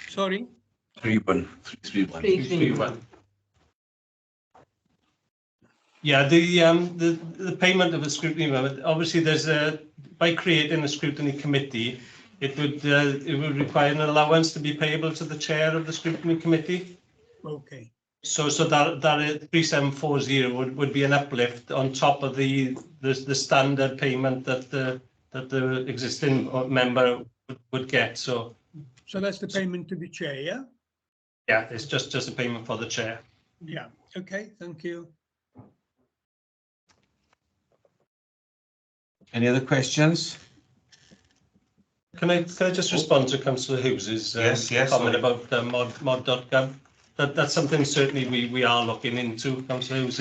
Sorry. 3.1. Yeah, the payment of a scrutiny member. Obviously, there's by creating a scrutiny committee, it would require an allowance to be payable to the chair of the scrutiny committee. Okay. So that 3740 would be an uplift on top of the standard payment that the existing member would get. So that's the payment to the chair, yeah? Yeah, it's just a payment for the chair. Yeah. Okay. Thank you. Any other questions? Can I just respond to Councillor Hughes's comment about mod.gov? That's something certainly we are looking into, Councillor Hughes.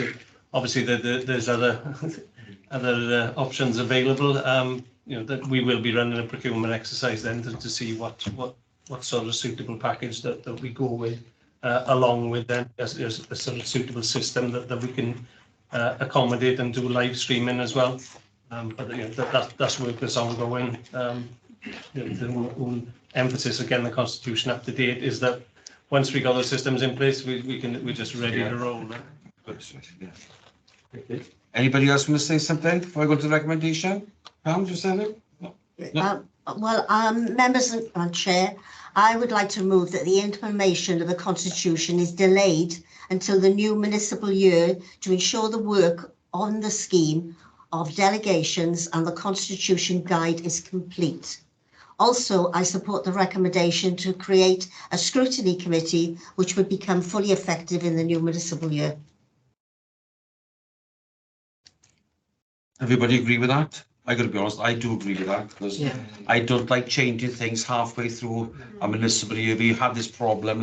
Obviously, there's other options available. That we will be running a procurement exercise then to see what sort of suitable package that we go with. along with then a sort of suitable system that we can accommodate and do live streaming as well. But you know, that's work that's ongoing. The whole emphasis again, the constitution up to date is that once we got those systems in place, we're just ready to roll. Anybody else want to say something before I go to the recommendation? Pam, you said it? No. Members and Chair, I would like to move that the implementation of the Constitution is delayed until the new municipal year to ensure the work on the scheme of delegations and the Constitution Guide is complete. Also, I support the recommendation to create a scrutiny committee which would become fully effective in the new municipal year. Everybody agree with that? I got to be honest, I do agree with that because I don't like changing things halfway through a municipal year. We had this problem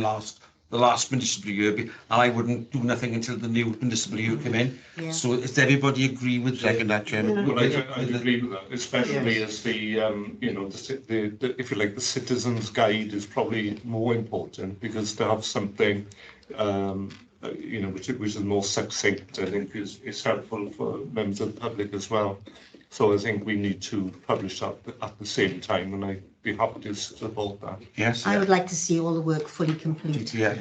the last municipal year, and I wouldn't do nothing until the new municipal year came in. Yeah. So does everybody agree with that, Chairman? Well, I agree with that, especially as the you know, the if you like, the citizens' guide is probably more important because to have something you know, which is more succinct, I think is helpful for members of the public as well. So I think we need to publish that at the same time, and I'd be happy to support that. Yes. I would like to see all the work fully complete. Yeah.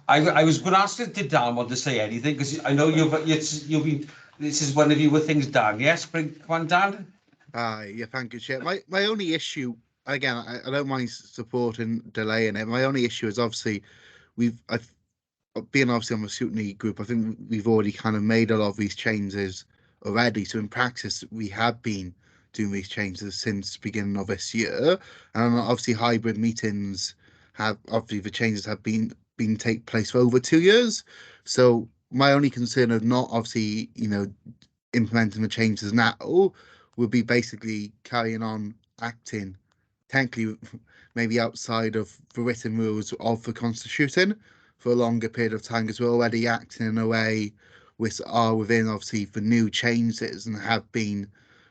I was going to ask did Dan want to say anything because I know you'll be. This is one of you with things, Dan. Yes, come on, Dan. Yeah, thank you, Chair. My only issue, again, I don't mind supporting delaying it. My only issue is obviously being obviously on the scrutiny group, I think we've already kind of made a lot of these changes already. So in practice, we have been doing these changes since the beginning of this year. And obviously hybrid meetings the changes have been take place for over 2 years. So my only concern of not obviously, you know, implementing the changes now would be basically carrying on acting technically maybe outside of the written rules of the Constitution for a longer period of time, because we're already acting in a way which are within obviously the new changes and have been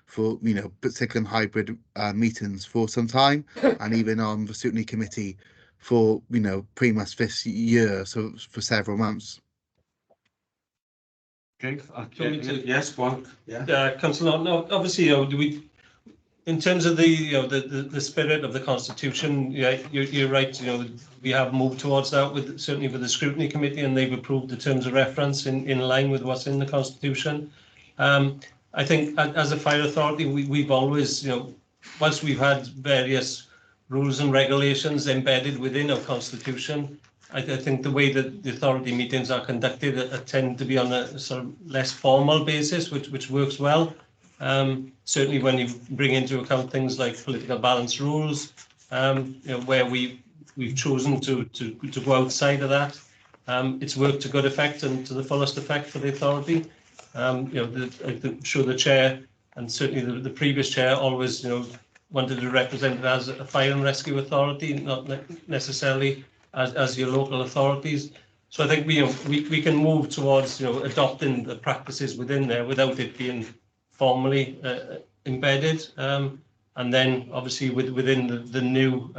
for, you know, particularly in hybrid meetings for some time, and even on the scrutiny committee for, you know, pretty much this year, so for several months. Okay. Yes, go on. Councillor, no, obviously, you know, in terms of the, you know, the spirit of the Constitution, yeah, you're right. You know, we have moved towards that certainly with the scrutiny committee, and they've approved the terms of reference in line with what's in the Constitution. I think as a fire authority, we've always, you know, once we've had various rules and regulations embedded within our Constitution, I think the way that the authority meetings are conducted tend to be on a sort of less formal basis, which works well. Certainly when you bring into account things like political balance rules, you know, where we've chosen to go outside of that, it's worked to good effect and to the fullest effect for the authority. You know, I'm sure the chair and certainly the previous chair always, you know, wanted to represent it as a fire and rescue authority, not necessarily as your local authorities. So I think we can move towards, you know, adopting the practices within there without it being formally embedded, and then obviously within the new,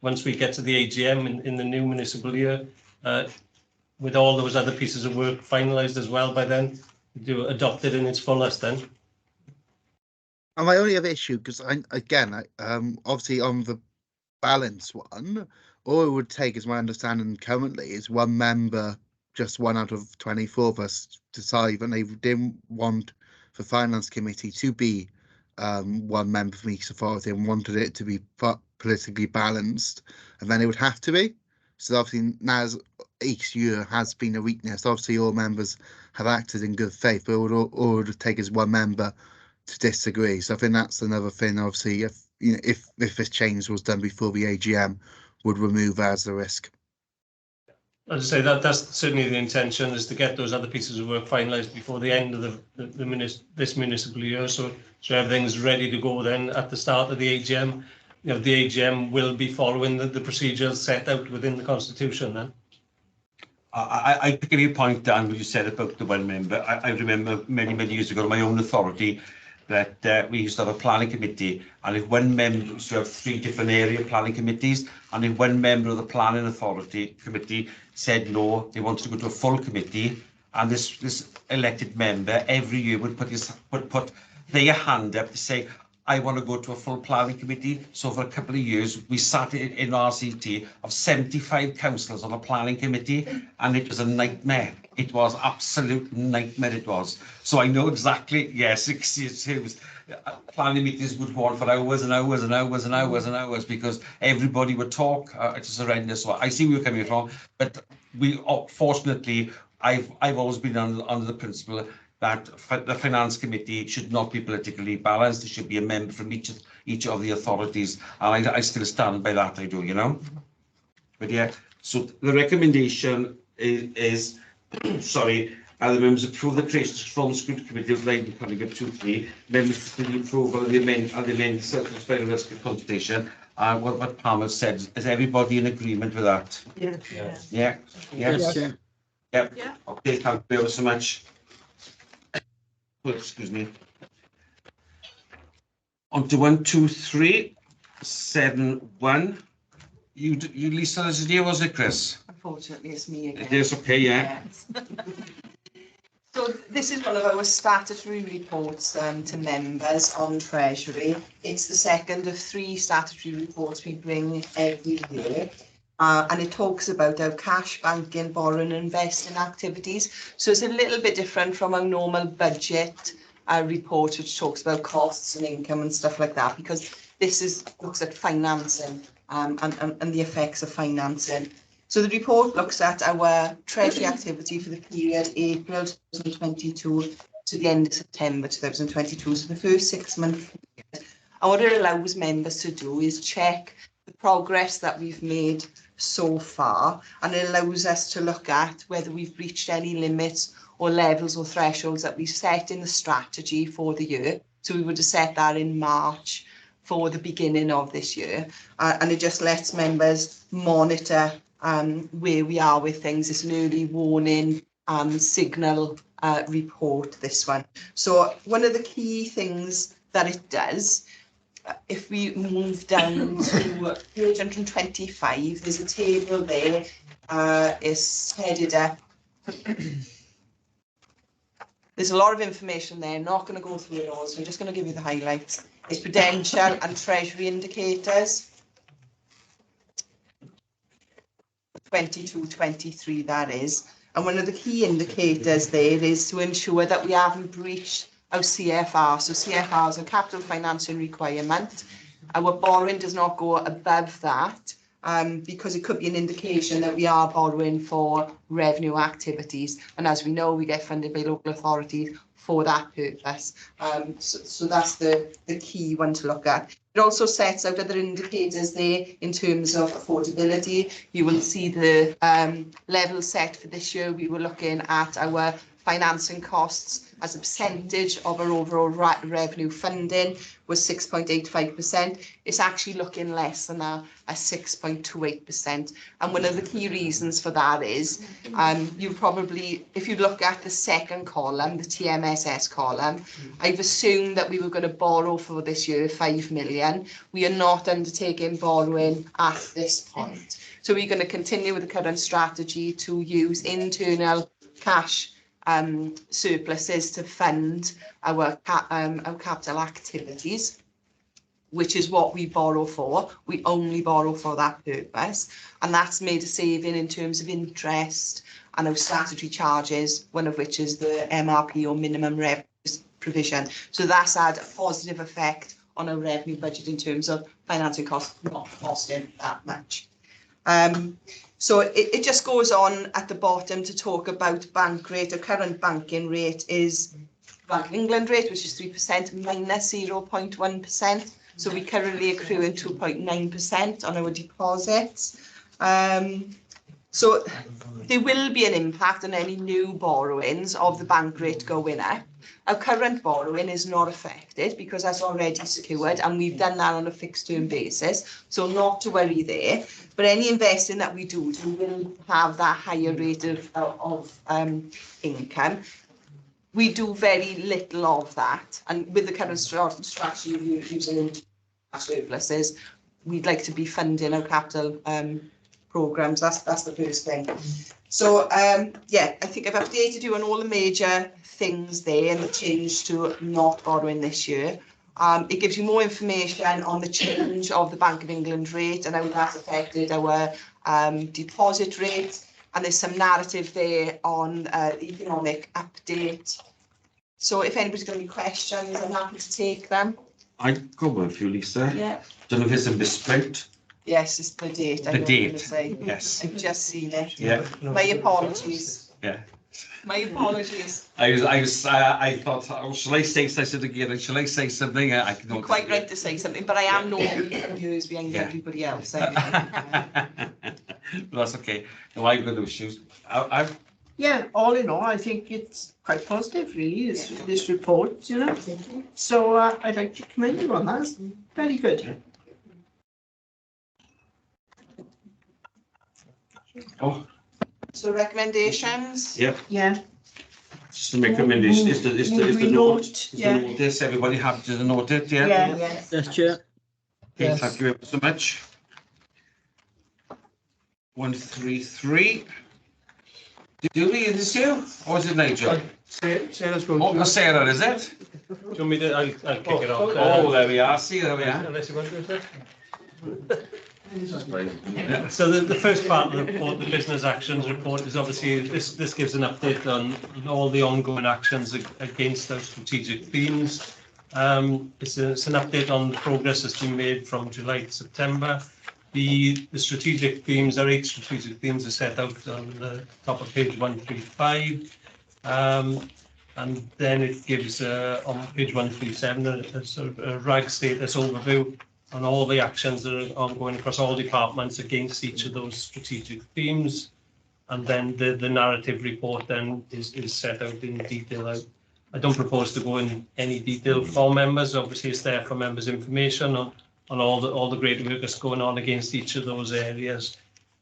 once we get to the AGM in the new municipal year, with all those other pieces of work finalised as well by then, do adopt it in its fullest then. And my only other issue, because obviously on the balance one, all it would take, is my understanding currently, is one member, just one out of 24 of us, decide, and they didn't want the finance committee to be one member from each authority and wanted it to be politically balanced, and then it would have to be. So obviously now each year has been a weakness. Obviously all members have acted in good faith, but all it would take is one member to disagree. So I think that's another thing. Obviously, if this change was done before the AGM, would remove as a risk. As I say, that's certainly the intention, is to get those other pieces of work finalised before the end of this municipal year, so everything's ready to go then at the start of the AGM. You know, the AGM will be following the procedures set out within the Constitution then. I pick up your point, Dan, what you said about the one member. I remember many years ago, my own authority, that we used to have a planning committee, and if one member used to have 3 different area planning committees, and if one member of the planning authority committee said no, they wanted to go to a full committee, and this elected member every year would put their hand up to say, I want to go to a full planning committee. So for a couple of years, we sat in RCT of 75 councillors on a planning committee, and it was a nightmare. It was absolute nightmare, it was. So I know exactly, yes, it was, planning meetings would go on for hours and hours and hours and hours and hours, because everybody would talk. It's horrendous. So I see where you're coming from, but we, fortunately, I've always been under the principle that the finance committee should not be politically balanced. There should be a member from each of the authorities, and I still stand by that. I do, you know. But yeah, so the recommendation is sorry, the members approve the creation from the scrutiny committee of line paragraph 2.3. Members for the approval of the amendment self-explanatory risk of consultation. What Palmer said, is everybody in agreement with that? Yeah. Yeah. Yes. Yes. Yep. Yeah. Okay, thank you ever so much. Oh, excuse me. On to 12371. You Lisa, is it you, was it Chris? Unfortunately, it's me again. It is okay, yeah. Yes. So this is one of our statutory reports to members on Treasury. It's the second of 3 statutory reports we bring every year. And it talks about our cash, banking, borrowing and investing activities. So it's a little bit different from our normal budget report, which talks about costs and income and stuff like that, because this looks at financing and the effects of financing. So the report looks at our Treasury activity for the period April 2022 to the end of September 2022, so the first 6 months. And what it allows members to do is check the progress that we've made so far, and it allows us to look at whether we've reached any limits or levels or thresholds that we set in the strategy for the year. So we would have set that in March for the beginning of this year, and it just lets members monitor where we are with things. It's an early warning signal report, this one. So one of the key things that it does, if we move down to page 125, there's a table there. It's headed up. There's a lot of information there. Not going to go through it all, so I'm just going to give you the highlights. It's prudential and treasury indicators. 22-23, that is. And one of the key indicators there is to ensure that we haven't breached our CFR. So CFR is a capital financing requirement. Our borrowing does not go above that, because it could be an indication that we are borrowing for revenue activities. And as we know, we get funded by local authorities for that purpose. So that's the key one to look at. It also sets out other indicators there in terms of affordability. You will see the level set for this year. We were looking at our financing costs as a percentage of our overall revenue funding was 6.85%. It's actually looking less than a 6.28%. And one of the key reasons for that is you probably, if you look at the second column, the TMSS column, I've assumed that we were going to borrow for this year 5 million. We are not undertaking borrowing at this point. So we're going to continue with the current strategy to use internal cash surpluses to fund our capital activities, which is what we borrow for. We only borrow for that purpose, and that's made a saving in terms of interest and our statutory charges, one of which is the MRP or minimum revenue provision. So that's had a positive effect on our revenue budget in terms of financing costs not costing that much. So it just goes on at the bottom to talk about bank rate. Our current banking rate is Bank of England rate, which is 3% minus 0.1%. So we currently accruing 2.9% on our deposits. So there will be an impact on any new borrowings of the bank rate going up. Our current borrowing is not affected because that's already secured, and we've done that on a fixed term basis. So not to worry there. But any investing that we do will have that higher rate of income. we do very little of that. And with the current strategy of using surpluses, we'd like to be funding our capital programmes. That's the first thing. So yeah, I think I've updated you on all the major things there and the change to not borrowing this year. It gives you more information on the change of the Bank of England rate and how that's affected our deposit rate. And there's some narrative there on the economic update. So if anybody's got any questions, I'm happy to take them. I got one for you, Lisa. Yeah. Don't know if it's a misprint. Yes, it's the date. The date, yes. I've just seen it. Yeah. My apologies. Yeah. My apologies. I thought, oh, shall I say something again? Shall I say something? I can. You're quite right to say something, but I am normally years behind everybody else. That's okay. No, I've got no issues. Yeah, all in all, I think it's quite positive, really, this report, you know. So I'd like to commend you on that. Very good. Oh. So recommendations? Yep. Yeah. Just to make recommendation, is the note, yeah. Notice, everybody happy to note it, yeah? Yeah, yes. Yes, Chair. Okay, Yes. thank you ever so much. 133. Do we, is this you, or is it Nigel? Sarah's going Oh, Sarah, is it? Do you want me to, I'll kick it off. Oh, there we are, see, there we are. Unless you want to go first. So the first part of the report, the business actions report, is obviously this gives an update on all the ongoing actions against those strategic themes. It's an update on the progress that's been made from July to September. The strategic themes, there are 8 strategic themes are set out on the top of page 135. And then it gives on page 137 a sort of a RAG status overview on all the actions that are ongoing across all departments against each of those strategic themes. And then the narrative report then is set out in detail. I don't propose to go in any detail for members. Obviously, it's there for members' information on all the great work that's going on against each of those areas.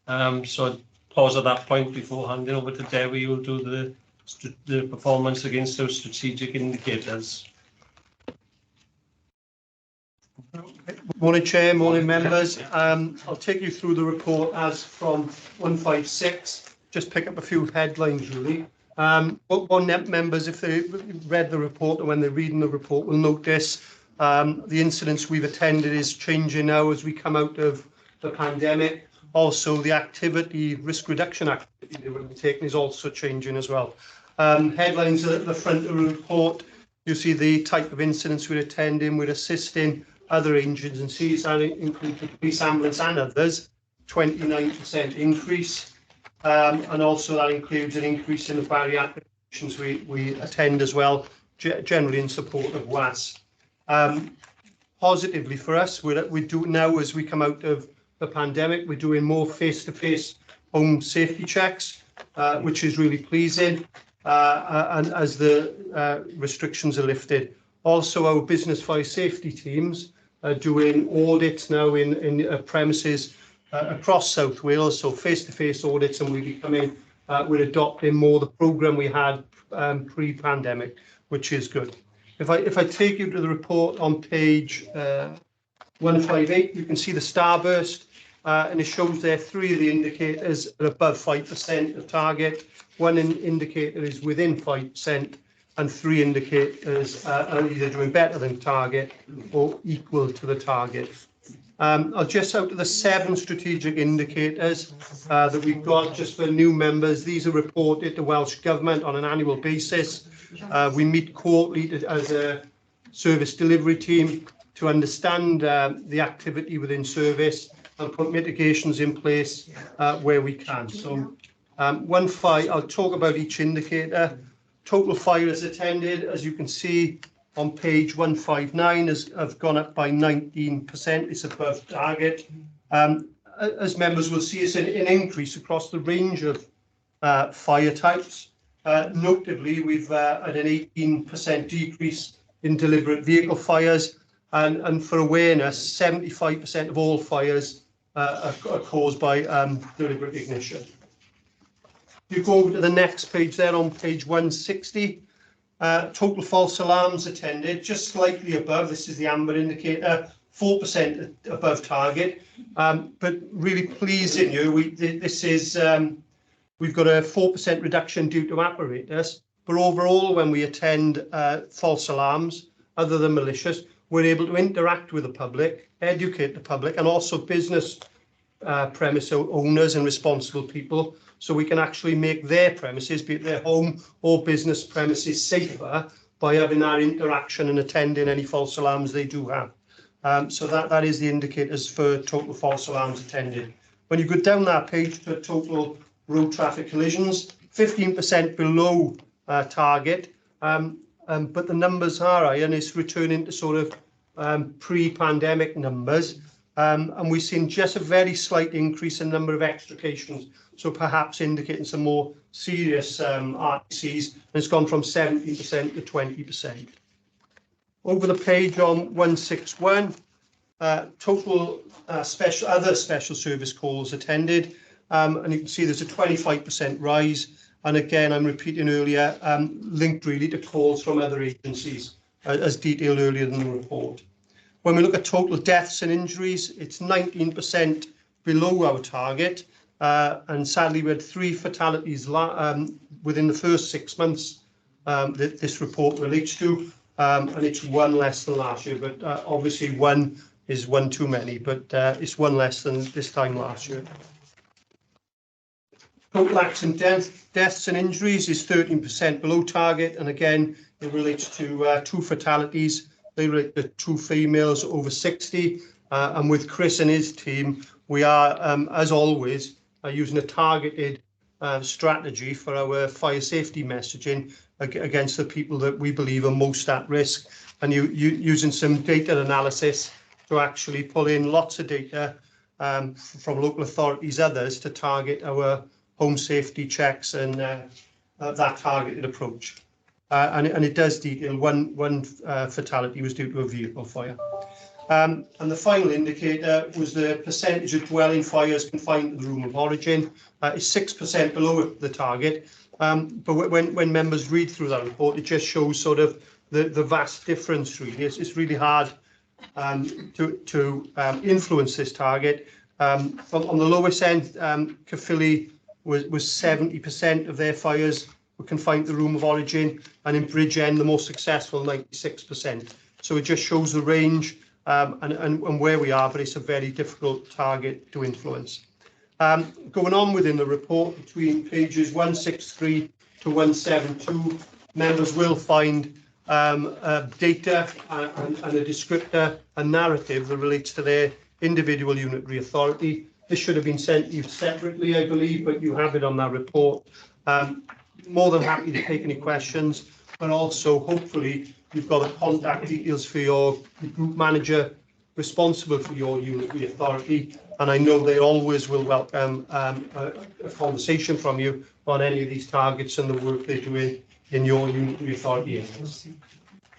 So I'd pause at that point before handing over to Debbie, who will do the performance against those strategic indicators. Morning, Chair, morning, members. I'll take you through the report as from 156, just pick up a few headlines, really. One members, if they read the report or when they're reading the report, will notice the incidents we've attended is changing now as we come out of the pandemic. Also, the activity, risk reduction activity that we're taking is also changing as well. Headlines at the front of the report, you see the type of incidents we're attending, we're assisting other agencies, that include the police, ambulance and others, 29% increase. And also that includes an increase in the bariatric patients we attend as well, generally in support of WAS. Positively for us, we do now as we come out of the pandemic, we're doing more face-to-face home safety checks, which is really pleasing, and as the restrictions are lifted. Also, our business fire safety teams are doing audits now in premises across South Wales, so face-to-face audits, and we're adopting more the programme we had pre-pandemic, which is good. If I take you to the report on page 158, you can see the starburst, and it shows there 3 of the indicators are above 5% of target. 1 indicator is within 5%, and 3 indicators are either doing better than target or equal to the target. I'll just out of the 7 strategic indicators that we've got just for new members. These are reported to Welsh Government on an annual basis. We meet quarterly as a service delivery team to understand the activity within service and put mitigations in place where we can. So I'll talk about each indicator. Total fires attended, as you can see on page 159, have gone up by 19%. It's above target. As members will see, it's an increase across the range of fire types. Notably, we've had an 18% decrease in deliberate vehicle fires. And for awareness, 75% of all fires are caused by deliberate ignition. If you go over to the next page there on page 160, Total false alarms attended, just slightly above. This is the amber indicator, 4% above target. But really pleasing you, we've got a 4% reduction due to apparatus. But overall, when we attend false alarms, other than malicious, we're able to interact with the public, educate the public, and also business premise owners and responsible people, so we can actually make their premises, be it their home or business premises, safer by having that interaction and attending any false alarms they do have. So that is the indicators for total false alarms attended. When you go down that page to total road traffic collisions, 15% below target, but the numbers are high and it's returning to sort of pre-pandemic numbers. And we've seen just a very slight increase in number of extrications, so perhaps indicating some more serious RTCs, and it's gone from 17% to 20%. Over the page on 161, total other special service calls attended, and you can see there's a 25% rise. And again, I'm repeating earlier, linked really to calls from other agencies, as detailed earlier in the report. When we look at total deaths and injuries, it's 19% below our target. And sadly, we had 3 fatalities within the first 6 months that this report relates to. And it's 1 less than last year. But obviously, 1 is 1 too many. But it's 1 less than this time last year. Total accident deaths and injuries is 13% below target. And again, it relates to 2 fatalities. They relate to 2 females over 60, and with Chris and his team, we are, as always, using a targeted strategy for our fire safety messaging against the people that we believe are most at risk, and using some data analysis to actually pull in lots of data from local authorities, others, to target our home safety checks and that targeted approach. And it does detail one fatality was due to a vehicle fire. And the final indicator was the percentage of dwelling fires confined to the room of origin. It's 6% below the target. But when members read through that report, it just shows sort of the vast difference, really. It's really hard to influence this target. On the lowest end, Caerphilly was 70% of their fires were confined to the room of origin, and in Bridgend, the most successful, 96%. So it just shows the range and where we are, but it's a very difficult target to influence. Going on within the report, between pages 163 to 172, members will find data and a descriptor, a narrative that relates to their individual unitary authority. This should have been sent to you separately, I believe, but you have it on that report. More than happy to take any questions, but also hopefully you've got the contact details for your group manager responsible for your unitary authority, and I know they always will welcome a conversation from you on any of these targets and the work they're doing in your unitary authority areas.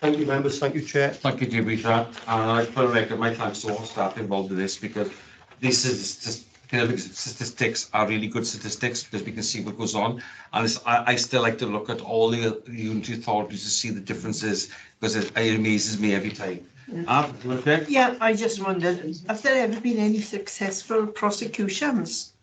Thank you, members. Thank you, Chair. Thank you, Deborah. And I put a record my thanks to all staff involved in this, because this is just, statistics are really good statistics, because we can see what goes on, and I still like to look at all the unitary authorities to see the differences, because it amazes me every time. Yeah, I just wondered, have there ever been any successful prosecutions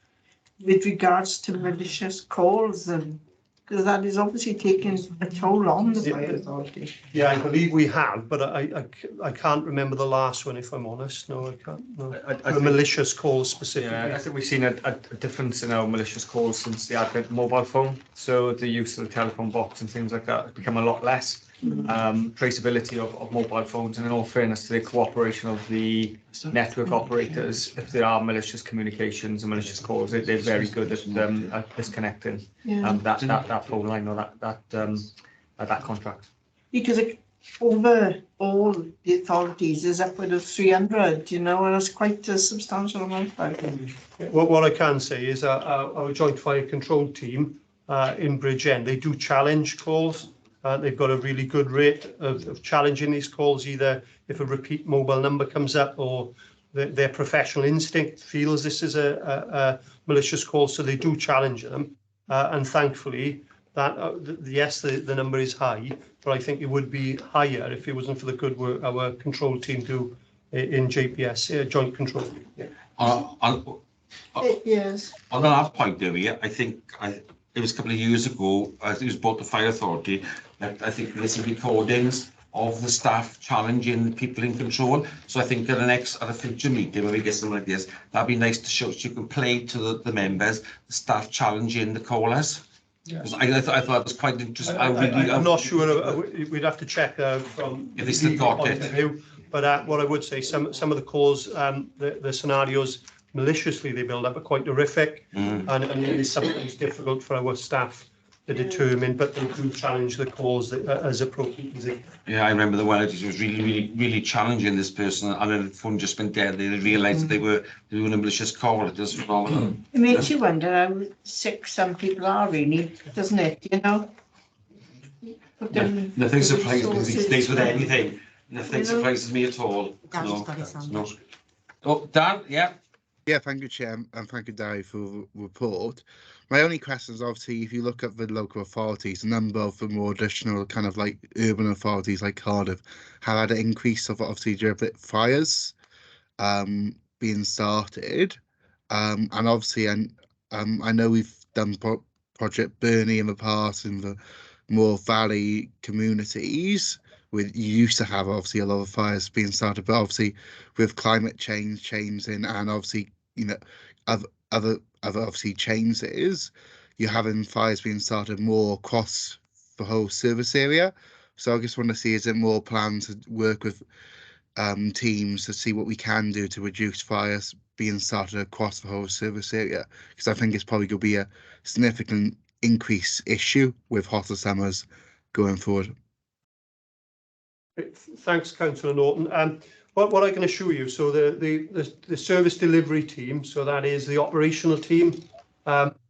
with regards to malicious calls? And because that is obviously taking a toll on the fire authority. Yeah, I believe we have, but I can't remember the last one, if I'm honest. No, I can't. No. The malicious calls specifically. Yeah, I think we've seen a difference in our malicious calls since the advent of mobile phone. So the use of the telephone box and things like that has become a lot less. Traceability of mobile phones, and in all fairness to the cooperation of the network operators, if there are malicious communications and malicious calls, they're very good at disconnecting that phone line or that contract. Because over all the authorities is upward of 300, you know, and it's quite a substantial amount. What I can say is our joint fire control team in Bridgend, they do challenge calls. They've got a really good rate of challenging these calls, either if a repeat mobile number comes up or their professional instinct feels this is a malicious call, so they do challenge them. And thankfully, that, yes, the number is high, but I think it would be higher if it wasn't for the good work our control team do in JPS, Joint Control. Yeah. Yes. On that point, Debbie, I think it was a couple of years ago, I think it was brought to Fire Authority, that I think there's some recordings of the staff challenging people in control. So I think at a future meeting when we get something like this, that'd be nice to show, so you can play to the members, the staff challenging the callers. Yeah. I thought it was quite interesting. I'm not sure, we'd have to check from if they still got it. But what I would say, some of the calls, the scenarios maliciously they build up are quite horrific, and it is sometimes difficult for our staff to determine, but they do challenge the calls as appropriate. Yeah, I remember the one it was really challenging this person, and then the phone just went dead. They realised that they were doing a malicious call. It was phenomenal. It makes you wonder how sick some people are, really, doesn't it? You know. Nothing surprises me these days with anything. Nothing surprises me at all. No. Oh, Dan, yeah. Yeah, thank you, Chair, and thank you, Darry, for the report. My only question is, obviously, if you look at the local authorities, a number of the more additional kind of like urban authorities like Cardiff have had an increase of obviously fires being started. And obviously, I know we've done Project Bernie in the past in the more valley communities. You used to have obviously a lot of fires being started, but obviously with climate change changing and obviously, you know, other obviously changes, you're having fires being started more across the whole service area. So I just want to see, is there more plans to work with teams to see what we can do to reduce fires being started across the whole service area? Because I think it's probably going to be a significant increase issue with hotter summers going forward. Thanks, Councillor Norton. What I can assure you, so the service delivery team, so that is the operational team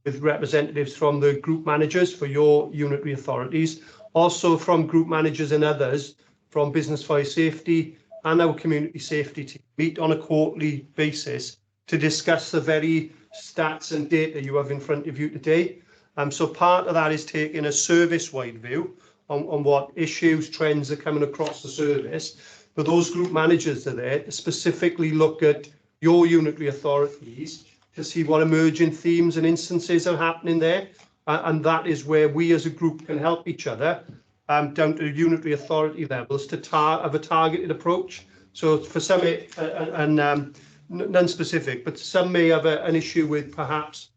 with representatives from the group managers for your unitary authorities, also from group managers and others from business fire safety and our community safety team, meet on a quarterly basis to discuss the very stats and data you have in front of you today. So part of that is taking a service-wide view on what issues, trends are coming across the service. But those group managers are there to specifically look at your unitary authorities to see what emerging themes and instances are happening there. And that is where we as a group can help each other down to unitary authority levels to have a targeted approach. So for some, none specific, but some may have an issue with perhaps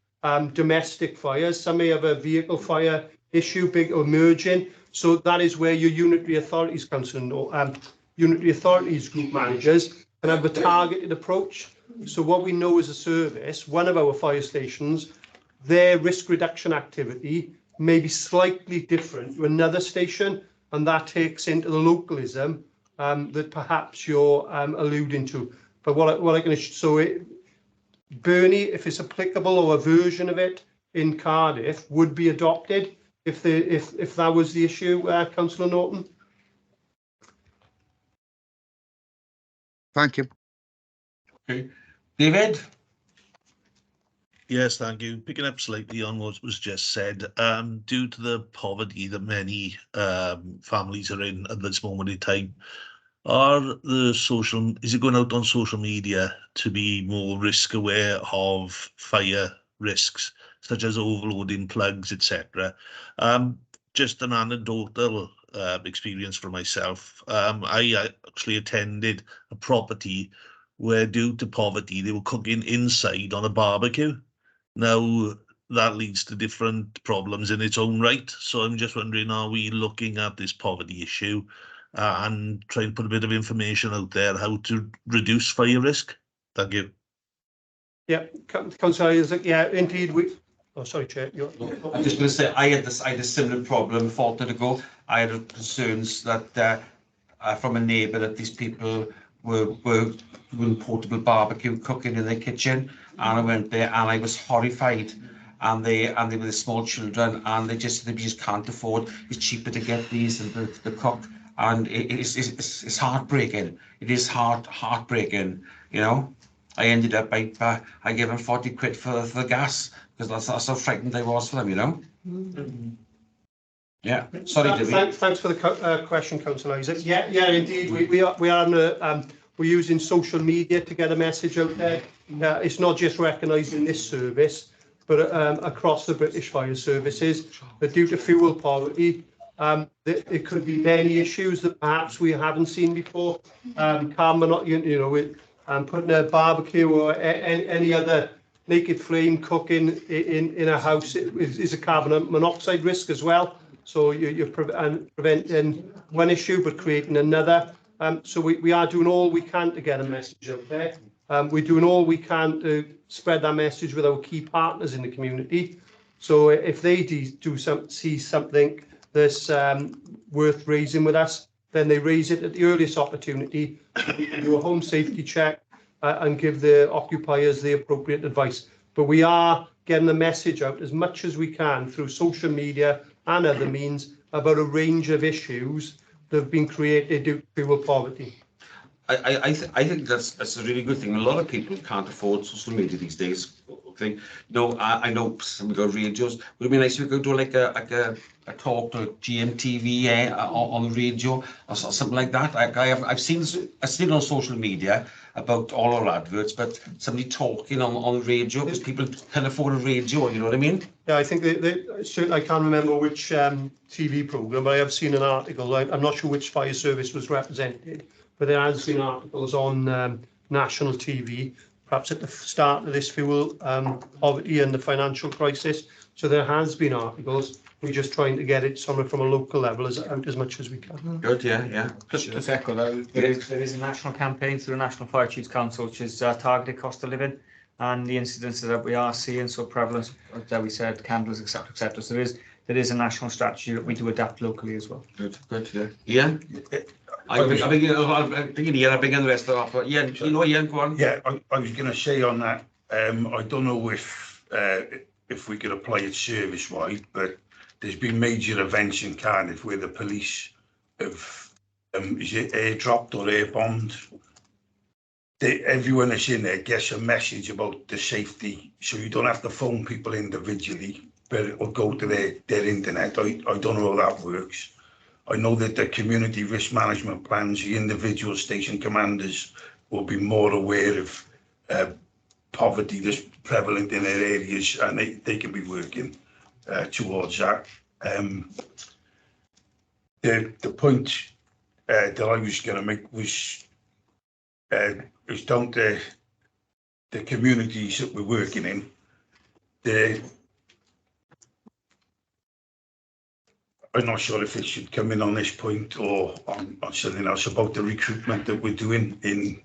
domestic fires. Some may have a vehicle fire issue, big or emerging. So that is where your unitary authorities council, unitary authorities group managers can have a targeted approach. So what we know as a service, one of our fire stations, their risk reduction activity may be slightly different to another station, and that takes into the localism that perhaps you're alluding to. But what I can, so Bernie, if it's applicable, or a version of it in Cardiff would be adopted if that was the issue, Councillor Norton. Thank you. Okay, David. Yes, thank you. Picking up slightly on what was just said, due to the poverty that many families are in at this moment in time, is it going out on social media to be more risk aware of fire risks, such as overloading plugs, etc.? Just an anecdotal experience for myself. I actually attended a property where, due to poverty, they were cooking inside on a barbecue. Now, that leads to different problems in its own right. So I'm just wondering, are we looking at this poverty issue and trying to put a bit of information out there how to reduce fire risk? Thank you. Yeah, Councillor Isaac, yeah, indeed. Oh, sorry, Chair. I'm just going to say I had a similar problem a fortnight ago. I had concerns that from a neighbour that these people were doing portable barbecue cooking in their kitchen, and I went there and I was horrified. And they were the small children, and they just can't afford. It's cheaper to get these than the cook, and it's heartbreaking. It is heartbreaking. You know, I ended up I gave them 40 quid for the gas because that's how frightened I was for them. You know. Yeah, sorry, David. Thanks for the question, Councillor Isaac. Yeah, indeed, we are we're using social media to get a message out there. It's not just recognised in this service, but across the British Fire Services. But due to fuel poverty, there could be many issues that perhaps we haven't seen before. Carbon, with putting a barbecue or any other naked flame cooking in a house is a carbon monoxide risk as well. So you're preventing one issue but creating another. So we are doing all we can to get a message out there. We're doing all we can to spread that message with our key partners in the community. So if they see something that's worth raising with us, then they raise it at the earliest opportunity. We can do a home safety check and give the occupiers the appropriate advice. But we are getting the message out as much as we can through social media and other means about a range of issues that have been created due to fuel poverty. I think that's a really good thing. A lot of people can't afford social media these days. Okay, no, I know some got radios. Would it be nice if we could do like a talk to GMTV on the radio or something like that? I've seen on social media about all our adverts, but somebody talking on radio because people can afford a radio. You know what I mean? Yeah, I think I can't remember which TV program, but I have seen an article. I'm not sure which fire service was represented, but there has been articles on national TV, perhaps at the start of this fuel poverty and the financial crisis. So there has been articles. We're just trying to get it somewhere from a local level out as much as we can. Good, yeah. Just to echo that, there is a national campaign through the National Fire Chiefs Council, which is targeted cost of living, and the incidences that we are seeing so prevalent, that we said, candles, etc. So there is a national strategy that we do adapt locally as well. Good, yeah. Ian? I'm bringing the rest of it. Ian, Ian, go on. Yeah, I was going to say on that, I don't know if we could apply it service-wide, but there's been major events in Cardiff where the police have, is it airdropped or air-bombed? Everyone that's in there gets a message about the safety, so you don't have to phone people individually, but it'll go to their internet. I don't know how that works. I know that the community risk management plans, the individual station commanders will be more aware of poverty that's prevalent in their areas, and they can be working towards that. The point that I was going to make was down to the communities that we're working in. I'm not sure if it should come in on this point or on something else about the recruitment that we're doing in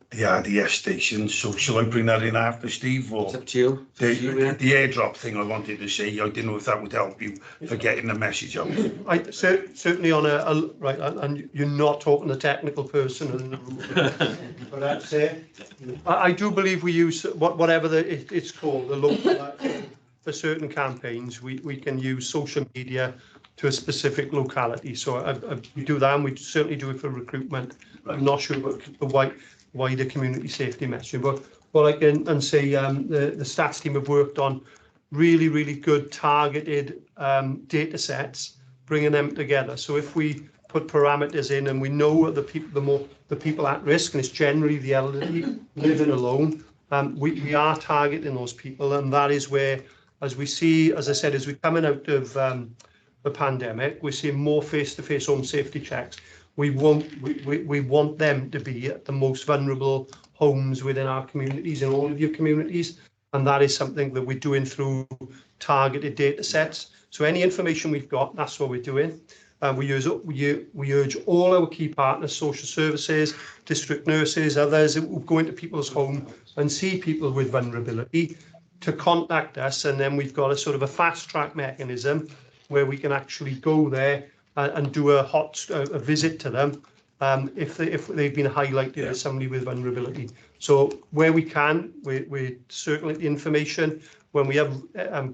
the RDS stations. So shall I bring that in after, Steve? Or it's up to you. The airdrop thing I wanted to say, I didn't know if that would help you for getting the message out. Certainly on right, and you're not talking to a technical person in the room, but that's it. I do believe we use whatever it's called, the local, for certain campaigns, we can use social media to a specific locality. So we do that, and we certainly do it for recruitment. I'm not sure about the wider community safety messaging, but what I can say, the stats team have worked on really good targeted data sets, bringing them together. So if we put parameters in and we know the people at risk, and it's generally the elderly living alone, we are targeting those people, and that is where, as we see, as I said, as we're coming out of the pandemic, we're seeing more face-to-face home safety checks. We want them to be at the most vulnerable homes within our communities, in all of your communities, and that is something that we're doing through targeted data sets. So any information we've got, that's what we're doing. We urge all our key partners, social services, district nurses, others who go into people's homes and see people with vulnerability to contact us, and then we've got a sort of a fast-track mechanism where we can actually go there and do a visit to them if they've been highlighted as somebody with vulnerability. So where we can, we circulate the information. When we have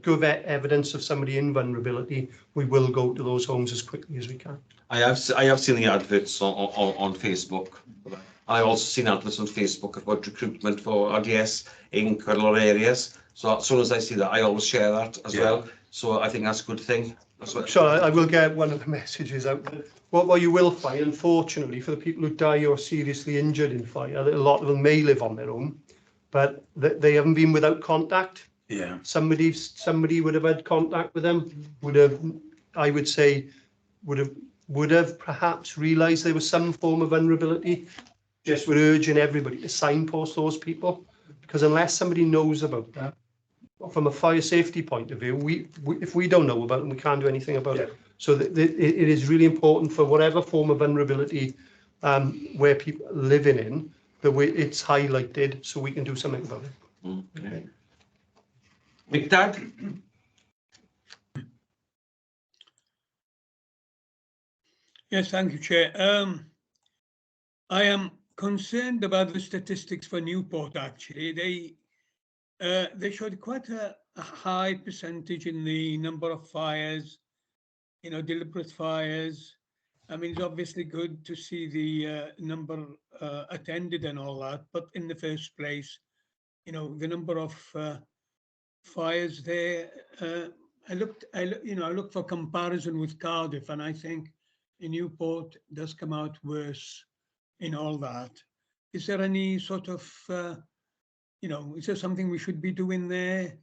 good evidence of somebody in vulnerability, we will go to those homes as quickly as we can. I have seen the adverts on Facebook. I also seen adverts on Facebook about recruitment for RDS in quite a lot of areas. So as soon as I see that, I always share that as well. So I think that's a good thing. So I will get one of the messages out. What you will find, unfortunately, for the people who die or seriously injured in fire, a lot of them may live on their own, but they haven't been without contact. Yeah. Somebody would have had contact with them, would have, I would say, would have perhaps realised there was some form of vulnerability. Just we're urging everybody to signpost those people, because unless somebody knows about that, from a fire safety point of view, if we don't know about them, we can't do anything about it. So it is really important for whatever form of vulnerability where people are living in, that it's highlighted so we can do something about it. Okay. Mictad? Yes, thank you, Chair. I am concerned about the statistics for Newport, actually. They showed quite a high percentage in the number of fires, deliberate fires. I mean, it's obviously good to see the number attended and all that, but in the first place, the number of fires there. I looked for comparison with Cardiff, and I think Newport does come out worse in all that. Is there any sort of is there something we should be doing there,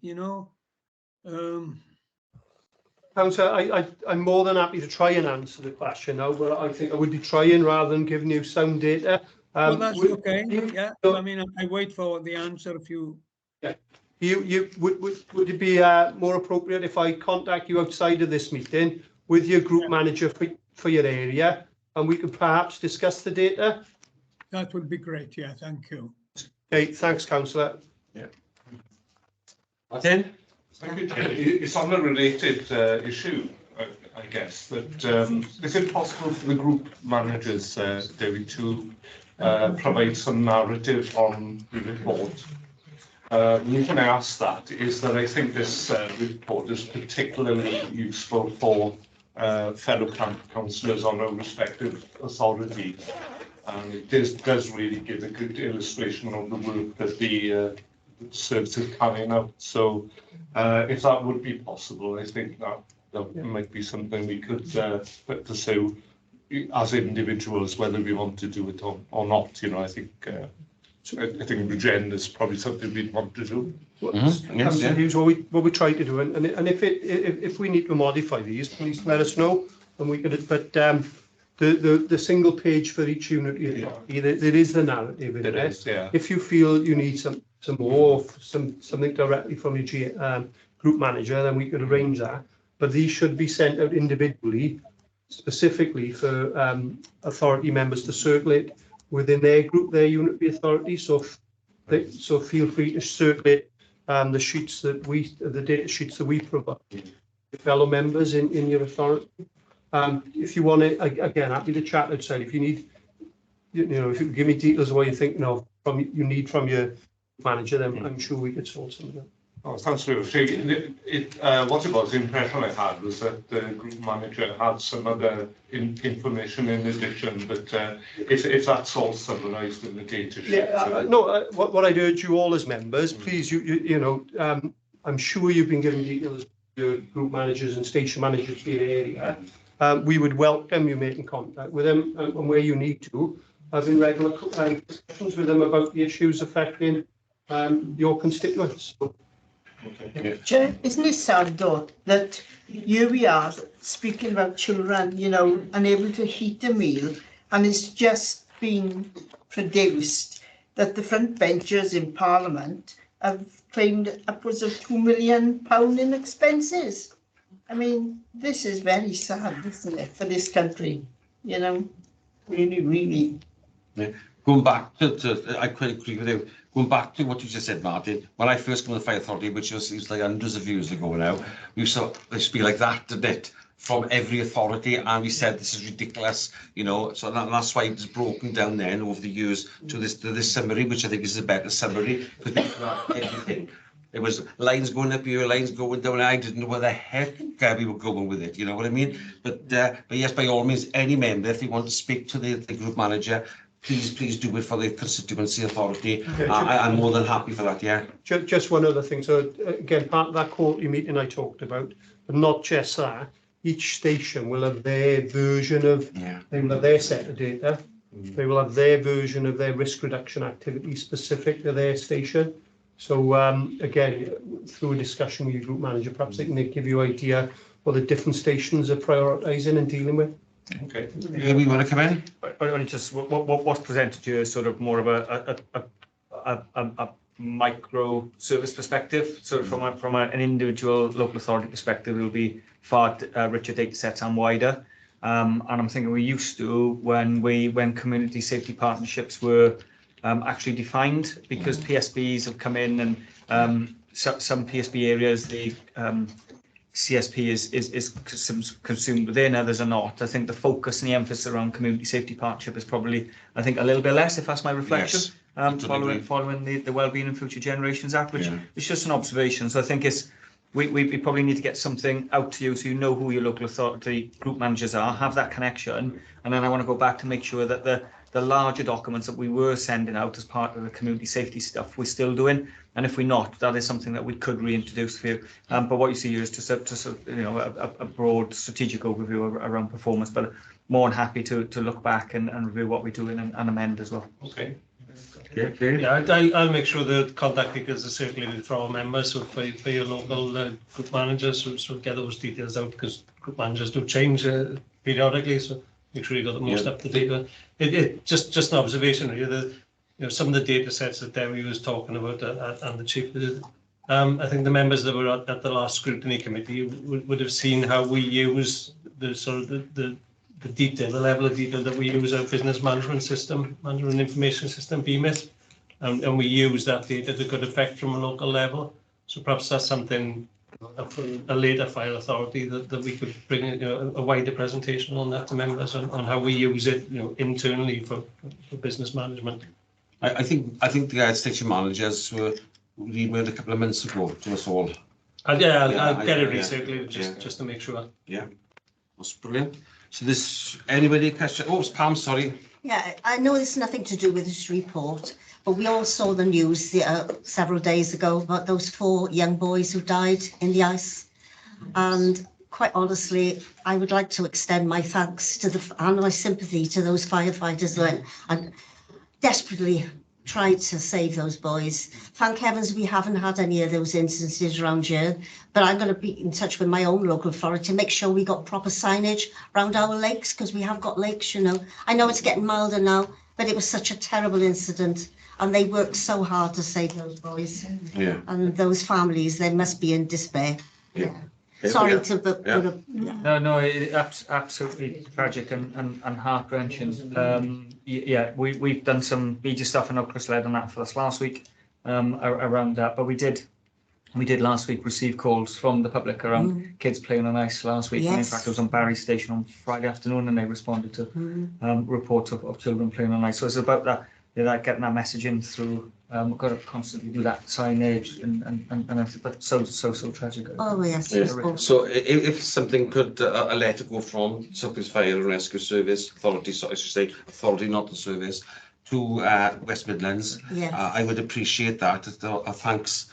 Councillor, I'm more than happy to try and answer the question now, but I think I would be trying rather than giving you some data. Well, that's okay. Yeah, I mean, I wait for the answer if you. Yeah. Would it be more appropriate if I contact you outside of this meeting with your group manager for your area, and we could perhaps discuss the data? That would be great. Yeah, thank you. Okay, thanks, Councillor. Yeah. Martin? Thank you, Chair. It's on a related issue, I guess, that is it possible for the group managers, David, to provide some narrative on the report? The reason I ask that is that I think this report is particularly useful for fellow councillors on our respective authorities. And it does really give a good illustration of the work that the service is carrying out. So if that would be possible, I think that might be something we could pursue as individuals, whether we want to do it or not. I think Regen is probably something we'd want to do. Yes, what we try to do, and if we need to modify these, please let us know, and we could. But the single page for each unit, there is the narrative in there. Yeah. If you feel you need some more, something directly from your group manager, then we could arrange that. But these should be sent out individually, specifically for authority members to circulate within their group, their unit authority. So feel free to circulate the sheets that the data sheets that we provide to fellow members in your authority. If you want it, again, happy to chat outside. If you need, if you give me details of what you think, you need from your manager, then I'm sure we could sort something out. Oh, thanks, Lou. What it was, the impression I had was that the group manager had some other information in addition, but if that's all summarised in the data sheet. Yeah, what I'd urge you all as members, please, I'm sure you've been given details to your group managers and station managers for your area. We would welcome you making contact with them, and where you need to, having regular discussions with them about the issues affecting your constituents. Okay. Chair, isn't it sad though that here we are speaking about children, unable to heat a meal, and it's just been produced that the front benchers in Parliament have claimed upwards of £2 million in expenses. I mean, this is very sad, isn't it, for this country? Really, really. Yeah. Going back to I quite agree with you. Going back to what you just said, Martin, when I first came to the Fire Authority, which was like hundreds of years ago now, we used to be like that, didn't it? From every authority, and we said this is ridiculous, so that's why it was broken down then over the years to this summary, which I think is a better summary, because everything. It was lines going up here, lines going down. I didn't know where the heck we were going with it. You know what I mean? But yes, by all means, any member, if you want to speak to the group manager, please do it for the constituency authority. I'm more than happy for that. Yeah. Just one other thing. So again, part of that quarterly meeting I talked about, but not just that. each station will have their version of, they will have their set of data. They will have their version of their risk reduction activity specific to their station. So again, through a discussion with your group manager, perhaps they can give you an idea what the different stations are prioritising and dealing with. Okay. We want to come in? Only just what's presented here is sort of more of a micro service perspective. So from an individual local authority perspective, it will be far richer data sets and wider. And I'm thinking we used to when community safety partnerships were actually defined, because PSBs have come in and some PSB areas the CSP is consumed within, others are not. I think the focus and the emphasis around community safety partnership is probably, I think, a little bit less, if that's my reflection. Yes, following the Wellbeing and Future Generations Act, which is just an observation. So I think we probably need to get something out to you so you know who your local authority group managers are, have that connection, and then I want to go back to make sure that the larger documents that we were sending out as part of the community safety stuff we're still doing, and if we're not, that is something that we could reintroduce for you. But what you see here is just a broad strategic overview around performance, but more than happy to look back and review what we're doing and amend as well. Okay. Yeah, I'll make sure the contact details are circulated for our members, so for your local group managers, so get those details out, because group managers do change periodically, so make sure you got the most up to date one. It just an observation here. Some of the data sets that Debbie was talking about and the chief did. I think the members that were at the last scrutiny committee would have seen how we use the sort of the detail, the level of detail that we use our business management system, management information system, BMIS, and we use that data to good effect from a local level. So perhaps that's something for a later fire authority that we could bring a wider presentation on that to members on how we use it internally for business management. I think the station managers were emailed a couple of minutes ago to us all. I'll get it recirculated just to make sure. Yeah, that's brilliant. So anybody question? Oh, it's Pam, sorry. Yeah, I know it's nothing to do with this report, but we all saw the news several days ago about those 4 young boys who died in the ice. And quite honestly, I would like to extend my thanks and my sympathy to those firefighters that and desperately tried to save those boys. Thank heavens we haven't had any of those instances around here, but I'm going to be in touch with my own local authority to make sure we got proper signage around our lakes, because we have got lakes, I know it's getting milder now, but it was such a terrible incident, and they worked so hard to save those boys. Yeah. And those families, they must be in despair. Yeah. Sorry to put No, it's absolutely tragic and heart-wrenching. We've done some media stuff, and Chris led on that for us last week around that. But we did last week receive calls from the public around kids playing on ice last week. Yes. And in fact, I was on Barry Station on Friday afternoon, and they responded to reports of children playing on ice. So it's about that. Getting that message in through. We've got to constantly do that signage and everything, but so tragic. Oh yes. Yes. So if something could a letter go from Suffolk Fire and Rescue Service Authority, so I should say authority, not the service, to West Midlands, yes. I would appreciate that. Thanks,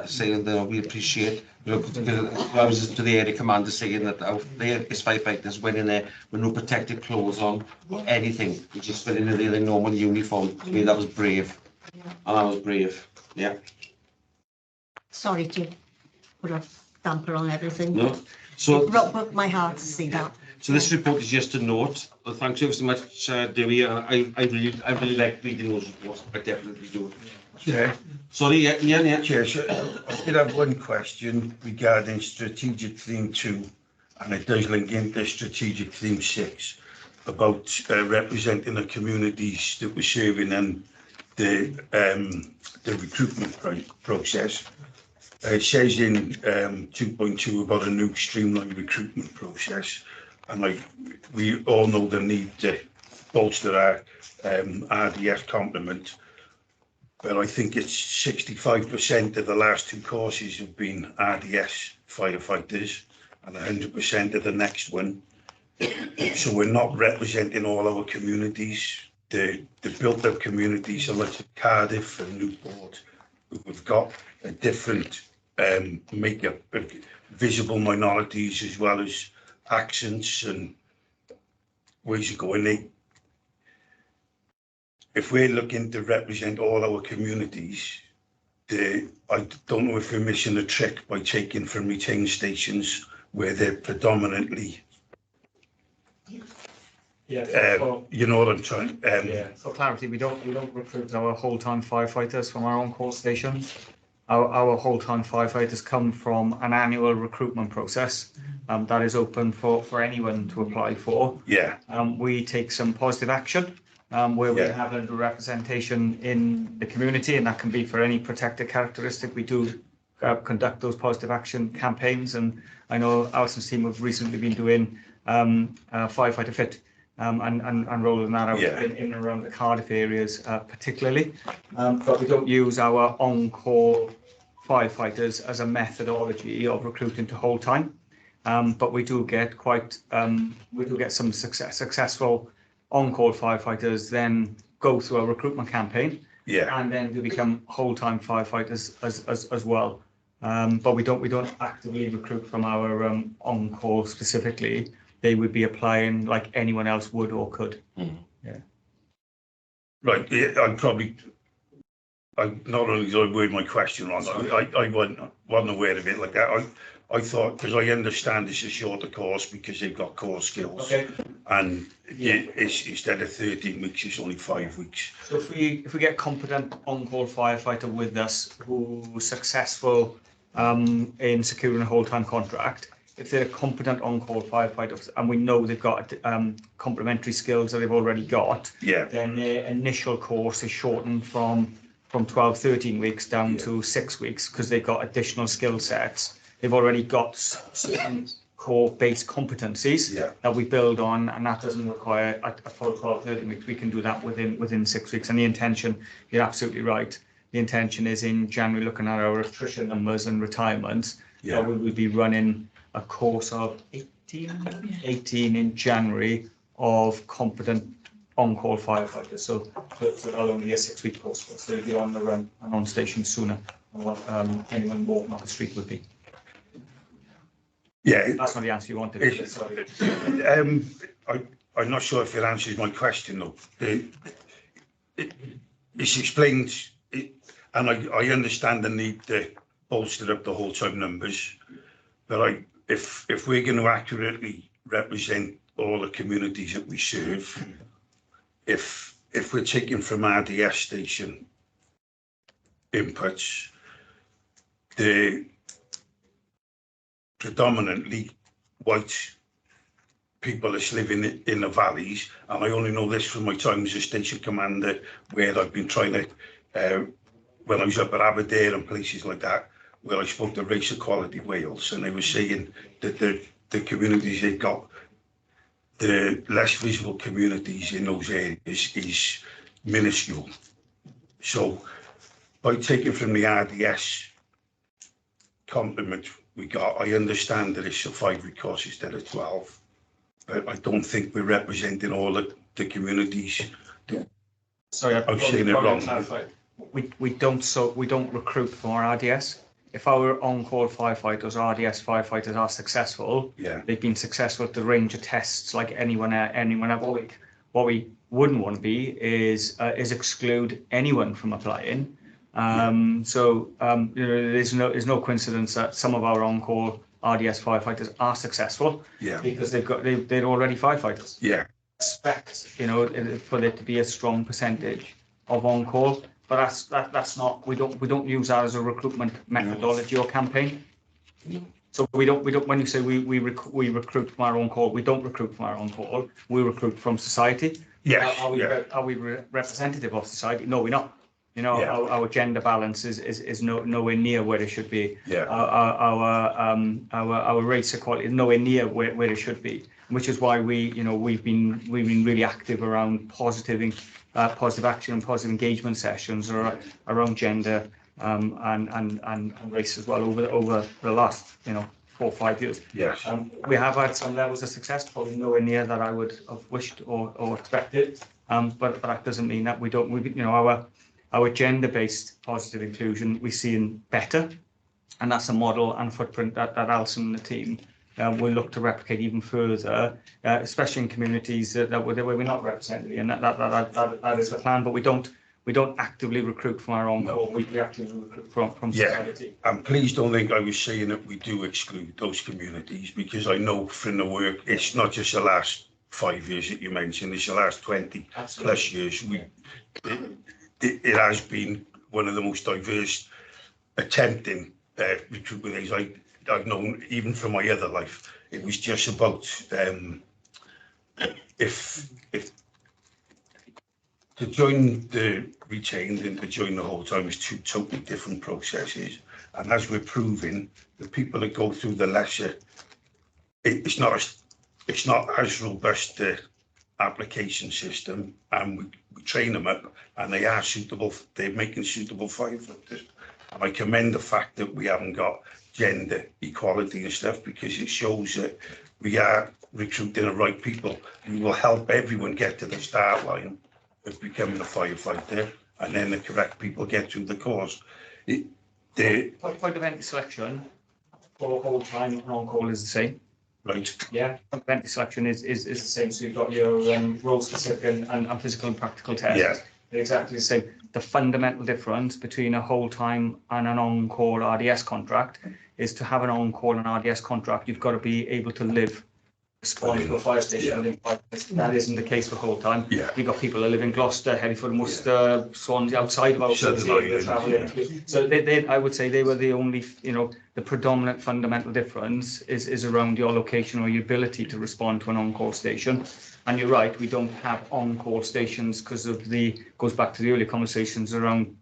saying that we appreciate. I was to the area commander saying that there is firefighters went in there with no protective clothes on or anything. We just went in their normal uniform. To me, that was brave. And I was brave. Yeah. Sorry to put a damper on everything. No. So it broke my heart to see that. So this report is just a note. Well, thank you so much, Dewey. I really like reading those reports. I definitely do. Yeah. Sorry, yeah. Chair, I did have one question regarding strategic theme 2, and it does link into strategic theme 6 about representing the communities that we're serving and the recruitment process. It says in 2.2 about a new streamlined recruitment process, and we all know the need to bolster our RDS complement. But I think it's 65% of the last 2 courses have been RDS firefighters and 100% of the next one. So we're not representing all our communities. The built-up communities, such as Cardiff and Newport, we've got a different makeup of visible minorities as well as accents and ways of going. If we're looking to represent all our communities, I don't know if we're missing a trick by taking from retain stations where they're predominantly, you know what I'm trying. Yeah, for clarity, we don't recruit our whole-time firefighters from our on-call stations. Our whole-time firefighters come from an annual recruitment process that is open for anyone to apply for. Yeah. We take some positive action where we have a representation in the community, and that can be for any protected characteristic. We do conduct those positive action campaigns, and I know Alison's team have recently been doing firefighter fit and rolling that out in and around the Cardiff areas particularly. But we don't use our on-call firefighters as a methodology of recruiting to whole time. But we do get some successful on-call firefighters then go through a recruitment campaign, and then they become whole-time firefighters as well. But we don't actively recruit from our on-call specifically. They would be applying like anyone else would or could. Yeah. Right. Yeah, not only did I word my question wrong, I wasn't aware of it like that. I thought, because I understand it's a shorter course because they've got core skills, and it's instead of 13 weeks, it's only 5 weeks. So if we get competent on-call firefighter with us who's successful in securing a whole-time contract, if they're competent on-call firefighters and we know they've got complementary skills that they've already got, then their initial course is shortened from 12, 13 weeks down to 6 weeks because they've got additional skill sets. They've already got certain core-based competencies that we build on, and that doesn't require a full 12, 13 weeks. We can do that within 6 weeks. And the intention, you're absolutely right, the intention is in January, looking at our attrition numbers and retirements, that we will be running a course of 18 in January of competent on-call firefighters. So that'll only be a 6-week course, so they'll be on the run and on station sooner than what anyone walking off the street would be. Yeah, that's not the answer you wanted. Sorry. I'm not sure if it answers my question though. It's explained, and I understand the need to bolster up the whole time numbers, but if we're going to accurately represent all the communities that we serve, if we're taking from RDS station inputs, the predominantly white people that's living in the valleys, and I only know this from my time as a station commander, where I've been trying to, when I was up at Aberdare and places like that, where I spoke to Race Equality Wales, and they were saying that the communities they've got, the less visible communities in those areas is minuscule. So by taking from the RDS complement we got, I understand that it's a 5-week course instead of 12, but I don't think we're representing all the communities. Sorry, I've seen it wrong. We don't recruit from our RDS. If our on-call firefighters, RDS firefighters are successful, they've been successful at the range of tests like anyone else. What we wouldn't want to be is exclude anyone from applying. There's no coincidence that some of our on-call RDS firefighters are successful because they're already firefighters. Expect for there to be a strong percentage of on-call, but that's not, we don't use that as a recruitment methodology or campaign. So we don't when you say we recruit from our on-call, we don't recruit from our on-call, we recruit from society. Are we representative of society? No, we're not. Our gender balance is nowhere near where it should be. Our race equality is nowhere near where it should be, which is why we've been really active around positive action and positive engagement sessions around gender and race as well over the last 4 or 5 years. We have had some levels of success, probably nowhere near that I would have wished or expected, but that doesn't mean that we don't. Our gender-based positive inclusion we're seeing better, and that's a model and footprint that Alison and the team we'll look to replicate even further, especially in communities where we're not represented, and that is the plan. But we don't actively recruit from our own core. We actively recruit from society. And please don't think I was saying that we do exclude those communities, because I know from the work, it's not just the last 5 years that you mentioned, it's the last 20 plus years. It has been one of the most diverse attempting recruitment days I've known, even from my other life. It was just about if to join the retained and to join the whole time is two totally different processes. And as we're proving, the people that go through the lesser, it's not as robust application system, and we train them up, and they are suitable. They're making suitable firefighters. And I commend the fact that we haven't got gender equality and stuff, because it shows that we are recruiting the right people. We will help everyone get to the start line of becoming a firefighter, and then the correct people get through the course. Point of entry selection for whole time and on call is the same. Right. Yeah, point of entry selection is the same. So you've got your role specific and physical and practical tests. Yeah. They're exactly the same. The fundamental difference between a whole time and an on call RDS contract is to have an on call and RDS contract, you've got to be able to respond to a fire station within 5 minutes. That isn't the case for whole time. Yeah. We've got people that live in Gloucester, Hereford, Worcester, Swansea, outside of our city. So I would say they were the only, the predominant fundamental difference is around your location or your ability to respond to an on-call station. And you're right, we don't have on-call stations because of goes back to the earlier conversations around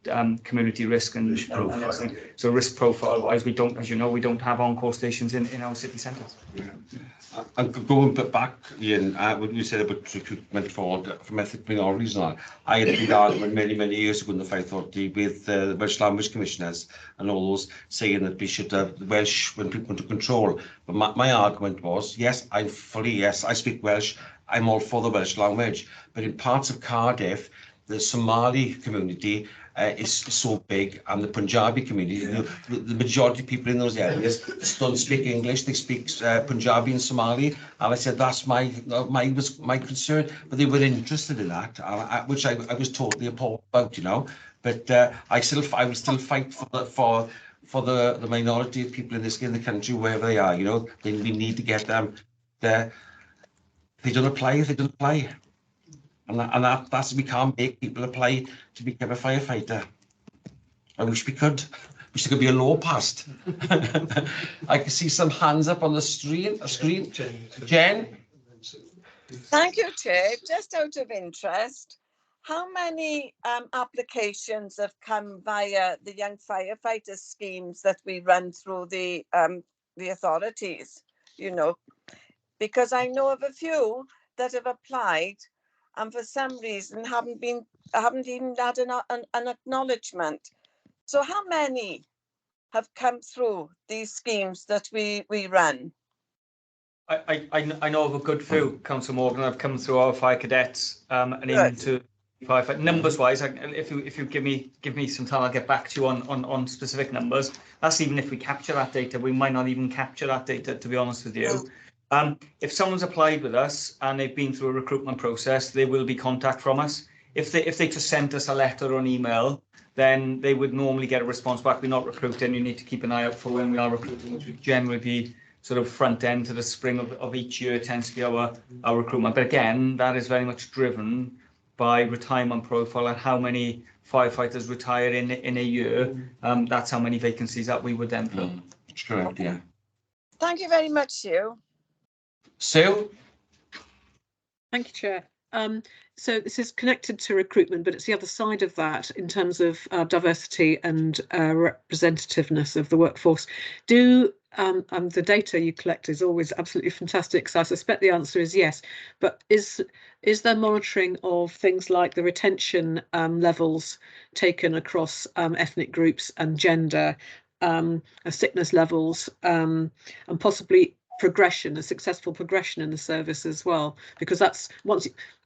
community risk and everything. So risk profile wise, we don't, as you know, we don't have on-call stations in our city centres. Yeah. And going back, Ian, what you said about recruitment for ethnic minorities and all, I had a big argument many years ago in the Fire Authority with the Welsh Language Commissioners and all those, saying that we should have Welsh when people into control. But my argument was, yes, I speak Welsh. I'm all for the Welsh language, but in parts of Cardiff, the Somali community is so big, and the Punjabi community, the majority of people in those areas don't speak English, they speak Punjabi and Somali. And I said, that's my concern, but they were interested in that, which I was totally appalled about, But I will still fight for the minority of people in the country, wherever they are, we need to get them there. They don't apply. And that's we can't make people apply to become a firefighter. I wish we could. Wish there could be a law passed. I can see some hands up on the screen. Jen? Thank you, Chair. Just out of interest, how many applications have come via the Young Firefighters schemes that we run through the authorities? Because I know of a few that have applied and for some reason haven't even had an acknowledgement. So how many have come through these schemes that we run? I know of a good few, Councillor Morgan, have come through our fire cadets and into firefight. Numbers wise, if you give me some time, I'll get back to you on specific numbers. That's even if we capture that data. We might not even capture that data, to be honest with you. If someone's applied with us and they've been through a recruitment process, there will be contact from us. If they just sent us a letter or an email, then they would normally get a response back. We're not recruiting. You need to keep an eye out for when we are recruiting, which would generally be sort of front end to the spring of each year tends to be our recruitment. But again, that is very much driven by retirement profile and how many firefighters retire in a year. That's how many vacancies that we would then fill. That's correct, yeah. Thank you very much, Sue. Sue? Thank you, Chair. So this is connected to recruitment, but it's the other side of that in terms of diversity and representativeness of the workforce. The data you collect is always absolutely fantastic, so I suspect the answer is yes. But is there monitoring of things like the retention levels taken across ethnic groups and gender, sickness levels, and possibly a successful progression in the service as well? Because that's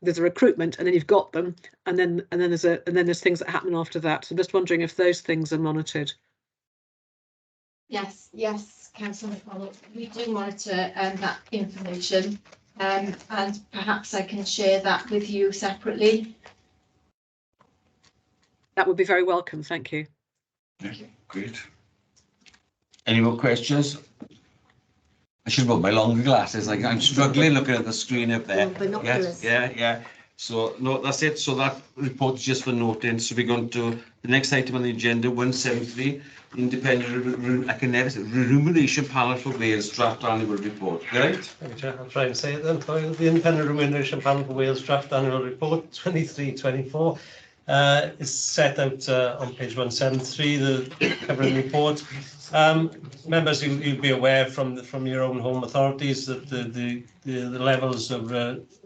there's a recruitment and then you've got them, and then there's things that happen after that. So I'm just wondering if those things are monitored. Yes, Councillor McConnell, we do monitor that information, and perhaps I can share that with you separately. That would be very welcome. Thank you. Great. Any more questions? I should put my longer glasses. Like I'm struggling looking at the screen up there. Oh, binoculars. Yeah. So no, that's it. So that report is just for noting. So we're going to the next item on the agenda, 173, Independent, I can never say, Remuneration Panel for Wales Draft Annual Report. Right? Thank you, Chair. I'll try and say it then. The Independent Remuneration Panel for Wales Draft Annual Report 23-24 is set out on page 173, the covering report. Members, you'll be aware from your own home authorities that the levels of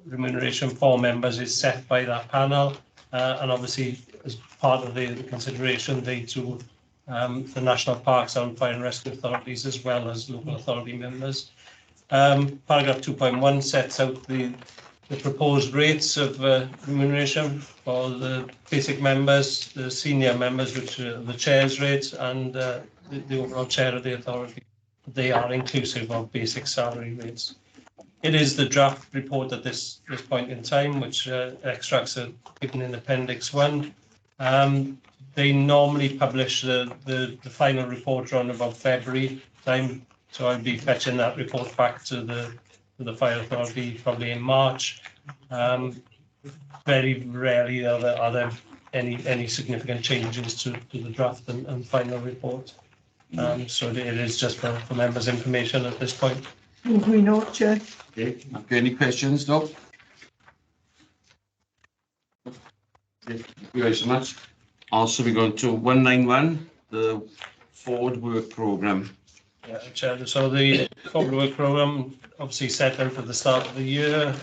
remuneration for members is set by that panel, and obviously as part of the consideration they to the National Parks and Fire and Rescue Authorities as well as local authority members. Paragraph 2.1 sets out the proposed rates of remuneration for the basic members, the senior members, which are the chair's rates, and the overall chair of the authority. They are inclusive of basic salary rates. It is the draft report at this point in time, which extracts are given in Appendix 1. They normally publish the final report around about February time, so I'll be fetching that report back to the Fire Authority probably in March. Very rarely are there any significant changes to the draft and final report. So it is just for members' information at this point. We know, Chair. Okay. Any questions? No. Okay. Thank you very so much. Also, we're going to 191, the Forward Work Programme. Yeah, Chair. So the Forward Work Programme obviously set out at the start of the year.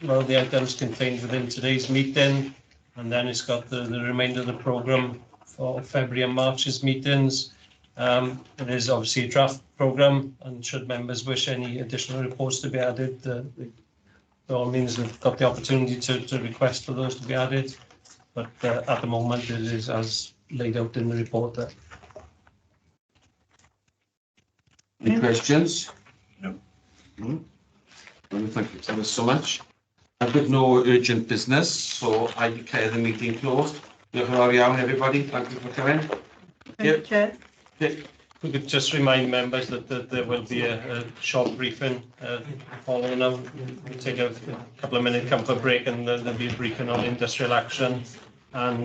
Well, the items contained within today's meeting, and then it's got the remainder of the programme for February and March's meetings. It is obviously a draft programme, and should members wish any additional reports to be added, by all means they've got the opportunity to request for those to be added. But at the moment it is as laid out in the report there. Any questions? No. Thank you so much. I've got no urgent business, so I declare the meeting closed. Everybody, thank you for coming. Thank you, Chair. We could just remind members that there will be a short briefing following now. We'll take a couple of minute comfort break, and then there'll be a briefing on industrial action and